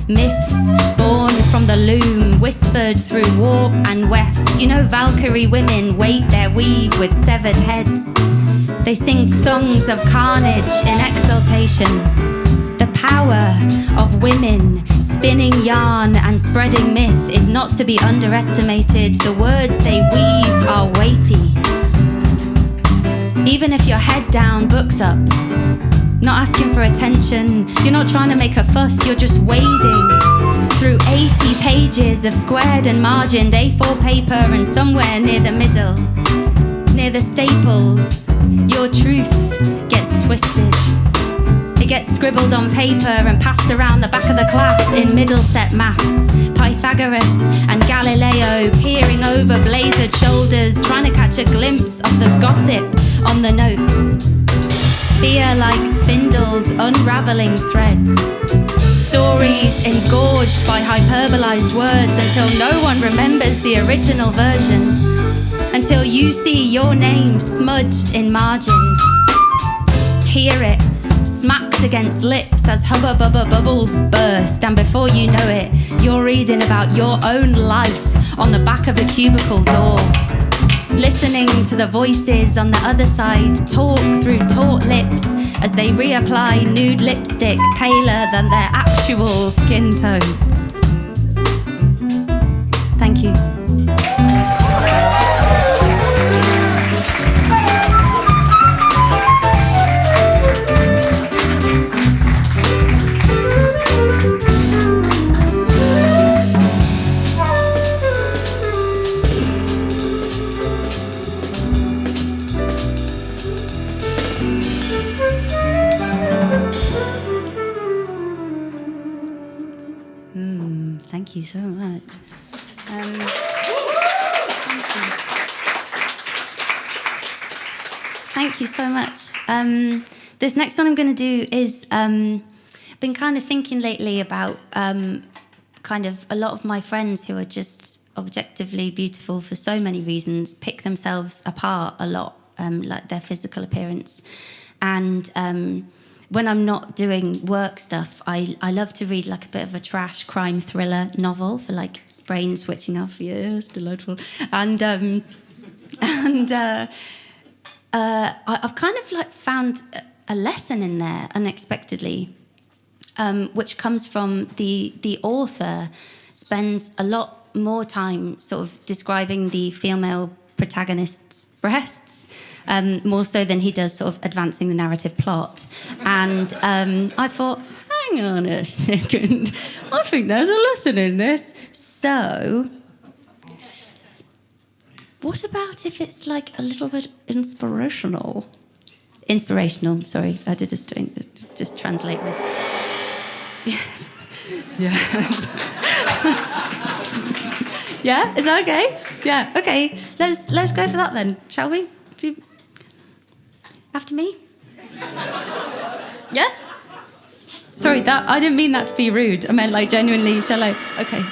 Myths born from the loom, whispered through warp and weft. You know Valkyrie women weight their weave with severed heads. They sing songs of carnage in exaltation. The power of women spinning yarn and spreading myth is not to be underestimated. The words they weave are weighty. Even if you're head down, books up, not asking for attention, you're not trying to make a fuss, you're just wading through 80 pages of squared and margined A4 paper, and somewhere near the middle, near the staples, your truth gets twisted. It gets scribbled on paper and passed around the back of the class in Middleset maths. Pythagoras and Galileo peering over blazered shoulders, trying to catch a glimpse of the gossip on the notes. Spear-like spindles unraveling threads. Stories engorged by hyperbolized words until no one remembers the original version. Until you see your name smudged in margins. Hear it smacked against lips as hubba bubba bubbles burst, and before you know it, you're reading about your own life on the back of a cubicle door. Listening to the voices on the other side talk through taut lips as they reapply nude lipstick paler than their actual skin tone. Thank you. Thank you so much. Thank you so much. This next one I'm going to do is been kind of thinking lately about kind of a lot of my friends who are just objectively beautiful for so many reasons pick themselves apart a lot, like their physical appearance. And when I'm not doing work stuff, I love to read like a bit of a trash crime thriller novel for like brain switching off. Yes, delightful. And I've kind of like found a lesson in there unexpectedly, which comes from the author spends a lot more time sort of describing the female protagonist's breasts. More so than he does sort of advancing the narrative plot. And I thought, hang on a second, I think there's a lesson in this. So, what about if it's like a little bit inspirational? Inspirational, sorry, I did just translate myself. Yes. Yes. Yeah, is that okay? Yeah, okay. Let's go for that then, shall we? After me? Yeah? Sorry, that I didn't mean that to be rude. I meant like genuinely, shall I? Okay.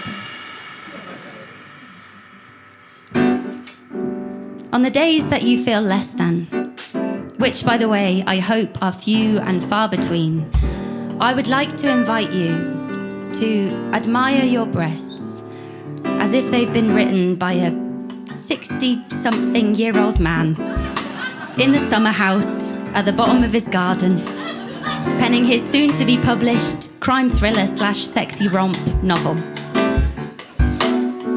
On the days that you feel less than, which, by the way, I hope are few and far between, I would like to invite you to admire your breasts as if they've been written by a 60-something-year-old man in the summer house at the bottom of his garden, penning his soon-to-be-published crime thriller / sexy romp novel.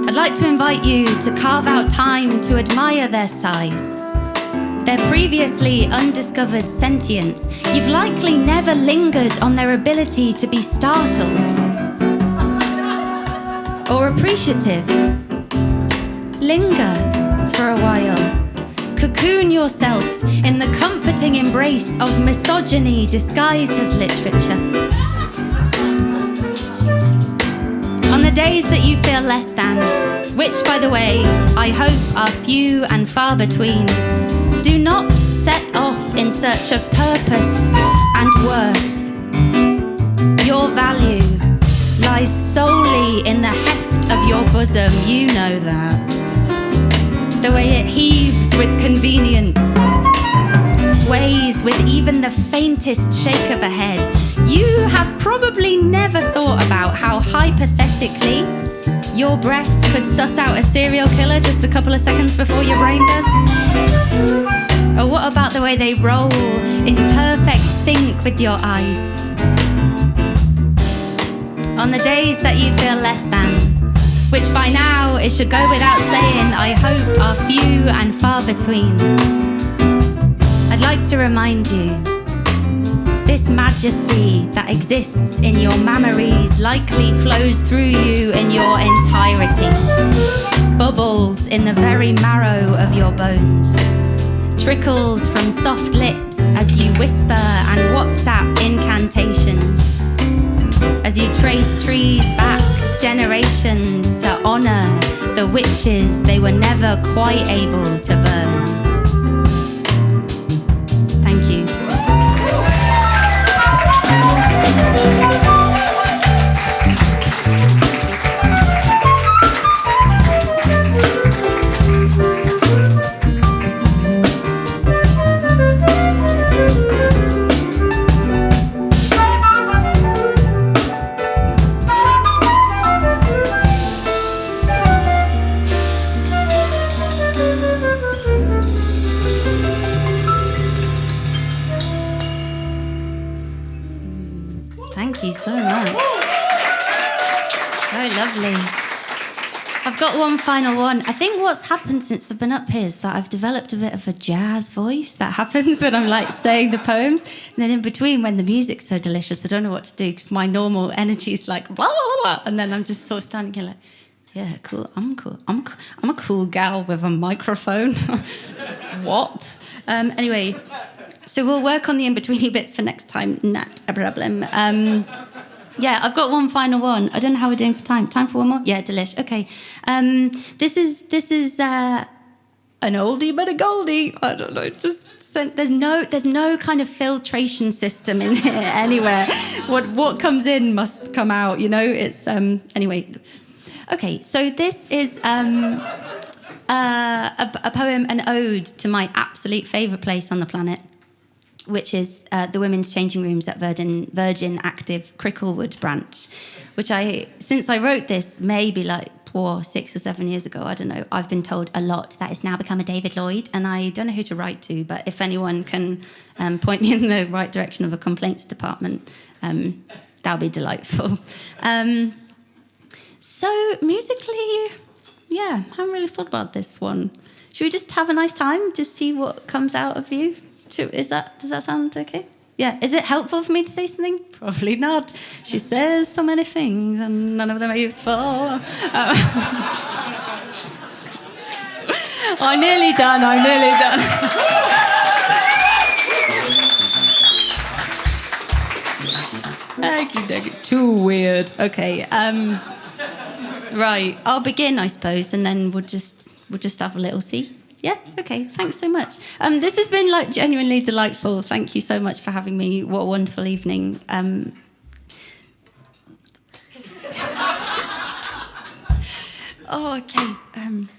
I'd like to invite you to carve out time to admire their size, their previously undiscovered sentience. You've likely never lingered on their ability to be startled or appreciative. Linger for a while. Cocoon yourself in the comforting embrace of misogyny disguised as literature. On the days that you feel less than, which, by the way, I hope are few and far between, do not set off in search of purpose and worth. Your value lies solely in the heft of your bosom, you know that. The way it heaves with convenience, sways with even the faintest shake of a head. You have probably never thought about how hypothetically your breast could suss out a serial killer just a couple of seconds before your brain does. Or what about the way they roll in perfect sync with your eyes? On the days that you feel less than, which by now it should go without saying, I hope are few and far between, I'd like to remind you, this majesty that exists in your mammaries likely flows through you in your entirety, bubbles in the very marrow of your bones, trickles from soft lips as you whisper and WhatsApp incantations, as you trace trees back generations to honor the witches they were never quite able to burn. Thank you. Thank you so much. Very lovely. I've got one final one. I think what's happened since I've been up here is that I've developed a bit of a jazz voice that happens when I'm like saying the poems. And then in between, when the music's so delicious, I don't know what to do because my normal energy is like blah, blah, blah. And then I'm just sort of standing here like, yeah, cool. I'm cool. I'm a cool gal with a microphone. What? Anyway, so we'll work on the in-betweeny bits for next time. Not a problem. Yeah, I've got one final one. I don't know how we're doing for time. Time for one more? Yeah, delish. Okay. This is an oldie but a goldie. I don't know. Just there's no kind of filtration system in here anywhere. What comes in must come out. You know. It's anyway. Okay, so this is a poem, an ode to my absolute favourite place on the planet, which is the women's changing rooms at Virgin Active Cricklewood branch, which since I wrote this, maybe like 6 or 7 years ago, I don't know, I've been told a lot that it's now become a David Lloyd, and I don't know who to write to, but if anyone can point me in the right direction of a complaints department, that'll be delightful. So musically, yeah, I haven't really thought about this one. Should we just have a nice time, just see what comes out of you? Does that sound okay? Yeah. Is it helpful for me to say something? Probably not. She says so many things and none of them are useful. I'm nearly done. Okey-dokey. Too weird. Okay. Right. I'll begin, I suppose, and then we'll just have a little see. Yeah, okay, thanks so much. This has been like genuinely delightful. Thank you so much for having me. What a wonderful evening. Oh, okay.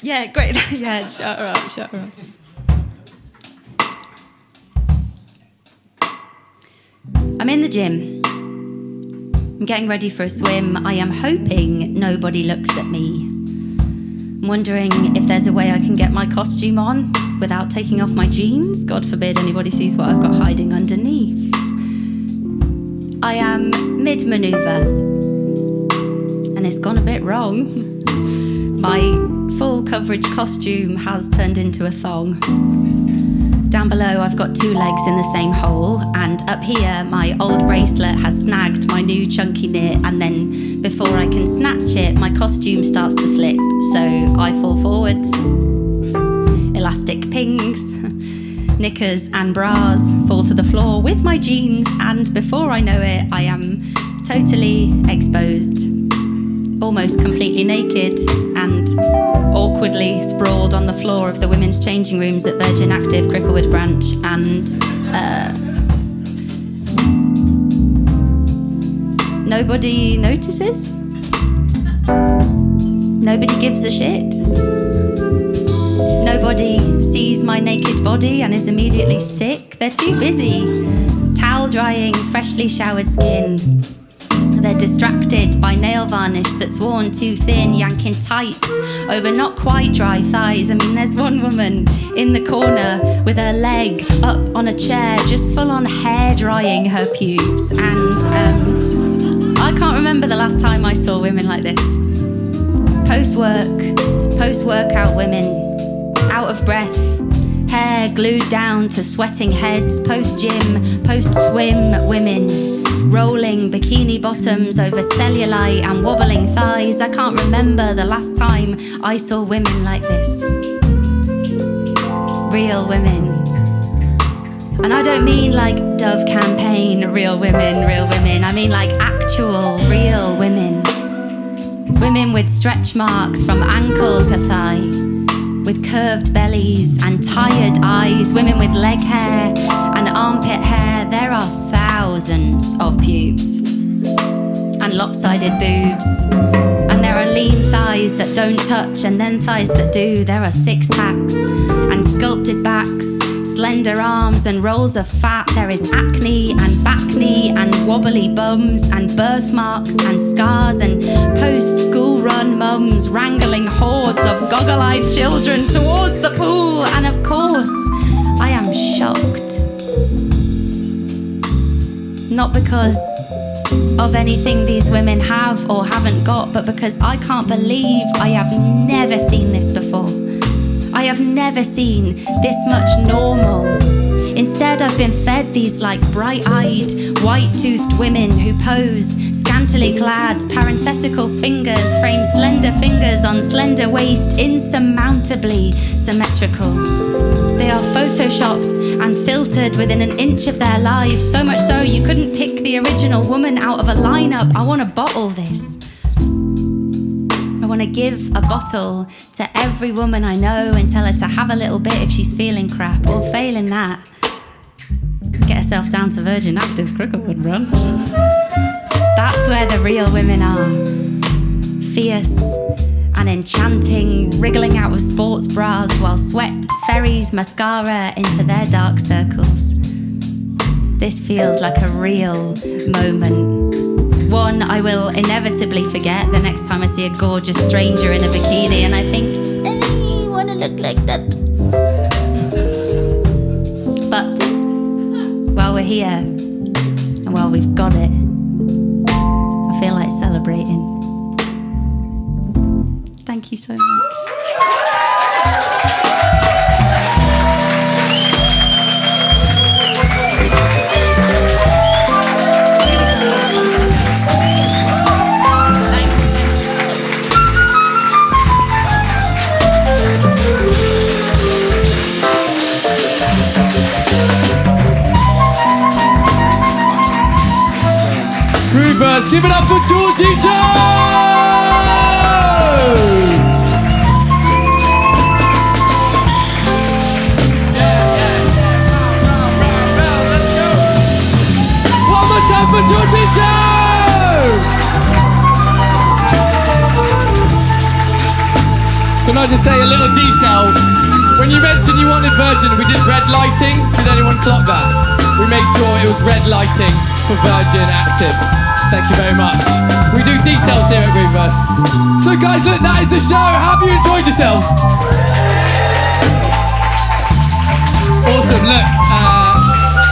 Yeah, great. Yeah, shut her up. I'm in the gym. I'm getting ready for a swim. I am hoping nobody looks at me. I'm wondering if there's a way I can get my costume on without taking off my jeans. God forbid anybody sees what I've got hiding underneath. I am mid-maneuver, and it's gone a bit wrong. My full coverage costume has turned into a thong. Down below, I've got 2 legs in the same hole, and up here, my old bracelet has snagged my new chunky knit, and then before I can snatch it, my costume starts to slip, so I fall forwards. Elastic pings, knickers and bras fall to the floor with my jeans, and before I know it, I am totally exposed, almost completely naked, and awkwardly sprawled on the floor of the women's changing rooms at Virgin Active Cricklewood branch, and nobody notices. Nobody gives a shit. Nobody sees my naked body and is immediately sick. They're too busy towel drying freshly showered skin. They're distracted by nail varnish that's worn too thin, yanking tights over not quite dry thighs. I mean, there's one woman in the corner with her leg up on a chair, just full on hair drying her pubes. And I can't remember the last time I saw women like this. Post-workout women, out of breath, hair glued down to sweating heads. Post-gym, post-swim women, rolling bikini bottoms over cellulite and wobbling thighs. I can't remember the last time I saw women like this. Real women. And I don't mean like Dove campaign, real women. I mean like actual real women. Women with stretch marks from ankle to thigh, with curved bellies and tired eyes. Women with leg hair and armpit hair. There are thousands of pubes and lopsided boobs, and there are lean thighs that don't touch and then thighs that do. There are 6-packs and sculpted backs, slender arms and rolls of fat. There is acne and back knee and wobbly bums and birthmarks and scars and post-school run mums wrangling hordes of goggle-eyed children towards the pool. And of course, I am shocked. Not because of anything these women have or haven't got, but because I can't believe I have never seen this before. I have never seen this much normal. Instead, I've been fed these like bright-eyed, white-toothed women who pose, scantily clad, parenthetical fingers frame slender fingers on slender waist, insurmountably symmetrical. They are photoshopped and filtered within an inch of their lives, so much so you couldn't pick the original woman out of a lineup. I want to bottle this. I want to give a bottle to every woman I know and tell her to have a little bit if she's feeling crap, or failing that, get herself down to Virgin Active Cricklewood brunch. That's where the real women are. Fierce and enchanting, wriggling out of sports bras while sweat ferries mascara into their dark circles. This feels like a real moment. One I will inevitably forget the next time I see a gorgeous stranger in a bikini and I think, I want to look like that. But while we're here and while we've got it, I feel like celebrating. Thank you so much. Groovers, give it up for Georgie Jones! One more time for Georgie Jones! I'll just say a little detail. When you mentioned you wanted Virgin, we did red lighting. Did anyone clock that? We made sure it was red lighting for Virgin active. Thank you very much. We do details here at Grooveverse. So guys, look, that is the show. Have you enjoyed yourselves? Awesome, look.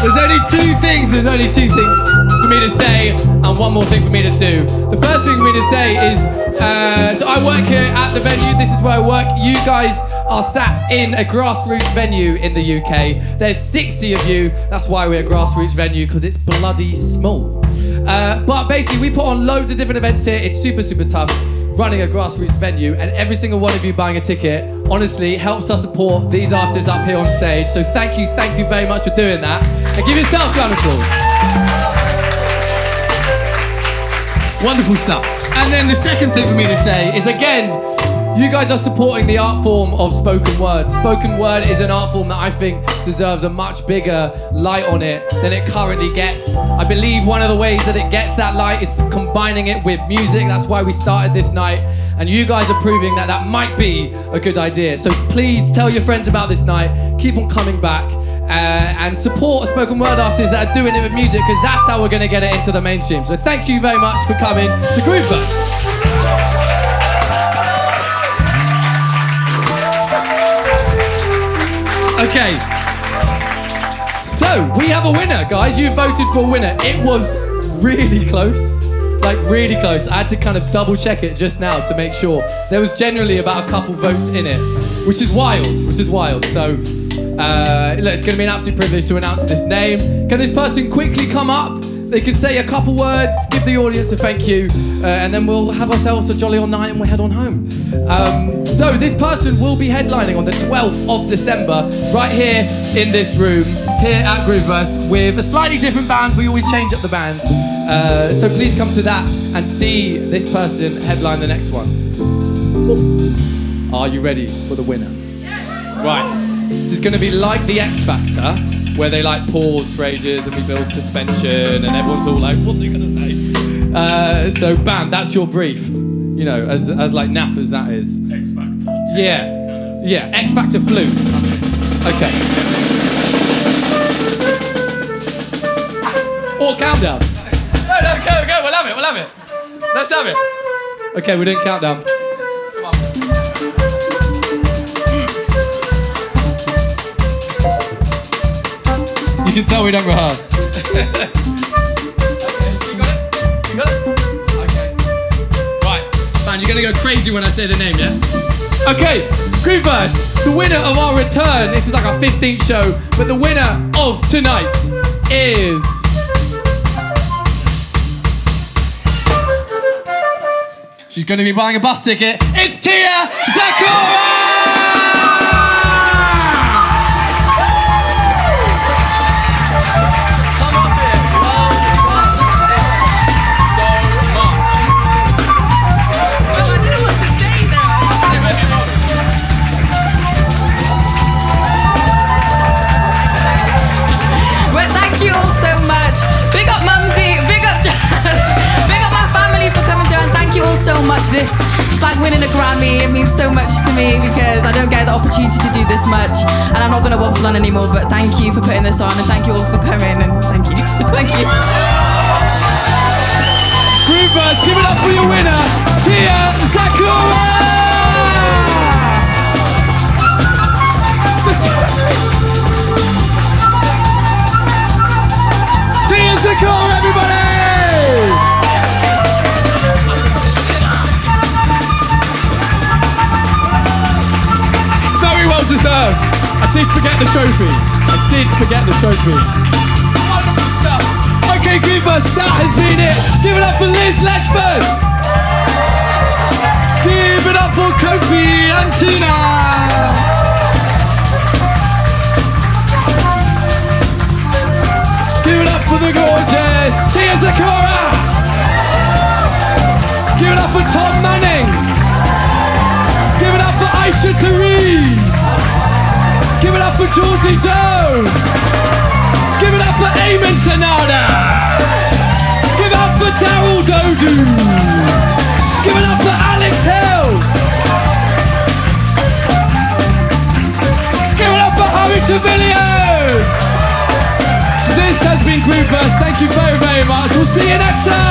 There's only two things for me to say and one more thing for me to do. The first thing for me to say is, so I work here at the venue. This is where I work. You guys are sat in a grassroots venue in the UK. There's 60 of you. That's why we're a grassroots venue, because it's bloody small. But basically, we put on loads of different events here. It's super, super tough running a grassroots venue, and every single one of you buying a ticket, honestly, helps us support these artists up here on stage. So thank you very much for doing that. And give yourselves a round of applause. Wonderful stuff. And then the second thing for me to say is, again, you guys are supporting the art form of spoken word. Spoken word is an art form that I think deserves a much bigger light on it than it currently gets. I believe one of the ways that it gets that light is combining it with music. That's why we started this night. And you guys are proving that that might be a good idea. So please tell your friends about this night. Keep on coming back. And support spoken word artists that are doing it with music, because that's how we're going to get it into the mainstream. So thank you very much for coming to Grooveverse. Okay, so we have a winner, guys. You voted for a winner. It was really close, like really close. I had to kind of double check it just now to make sure. There was generally about a couple votes in it, which is wild. So look, it's going to be an absolute privilege to announce this name. Can this person quickly come up? They can say a couple words, give the audience a thank you, and then we'll have ourselves a jolly old night and we'll head on home. So this person will be headlining on the 12th of December, right here in this room, here at Grooveverse, with a slightly different band. We always change up the band. So please come to that and see this person headline the next one. Are you ready for the winner? Yes. Right. This is going to be like the X Factor, where they like pause for ages and we build suspension and everyone's all like, what's he gonna say? So bam, that's your brief. You know, as like naff as that is. X Factor. Yeah. Kind of. Yeah, X Factor Flute. Okay. Or countdown. No, go, we'll have it. Let's have it. Okay, we're doing countdown. Come on. You can tell we don't rehearse. Okay, you got it? Okay. Right, man, you're gonna go crazy when I say the name, yeah? Okay, Grooveverse, the winner of our return, this is like our 15th show, but the winner of tonight is... She's gonna be buying a bus ticket. It's Tia Zakura! So much. It's like winning a Grammy. It means so much to me because I don't get the opportunity to do this much, and I'm not going to waffle on anymore, but thank you for putting this on, and thank you all for coming, and thank you. Thank you. Grooveverse, give it up for your winner, Tia Zakura! Tia Zakura, everybody! Well deserved. I did forget the trophy. Wonderful stuff. Okay, Grooveverse, that has been it. Give it up for Liz Letchford. Give it up for Kofi and Tina. Give it up for the gorgeous Tia Zakura. Give it up for Tom Manning. Give it up for Aisha Therese. Give it up for Georgie Jones. Give it up for Ayman Sinada. Give it up for Darryl Dodoo. Give it up for Alex Hill. We'll see you next time.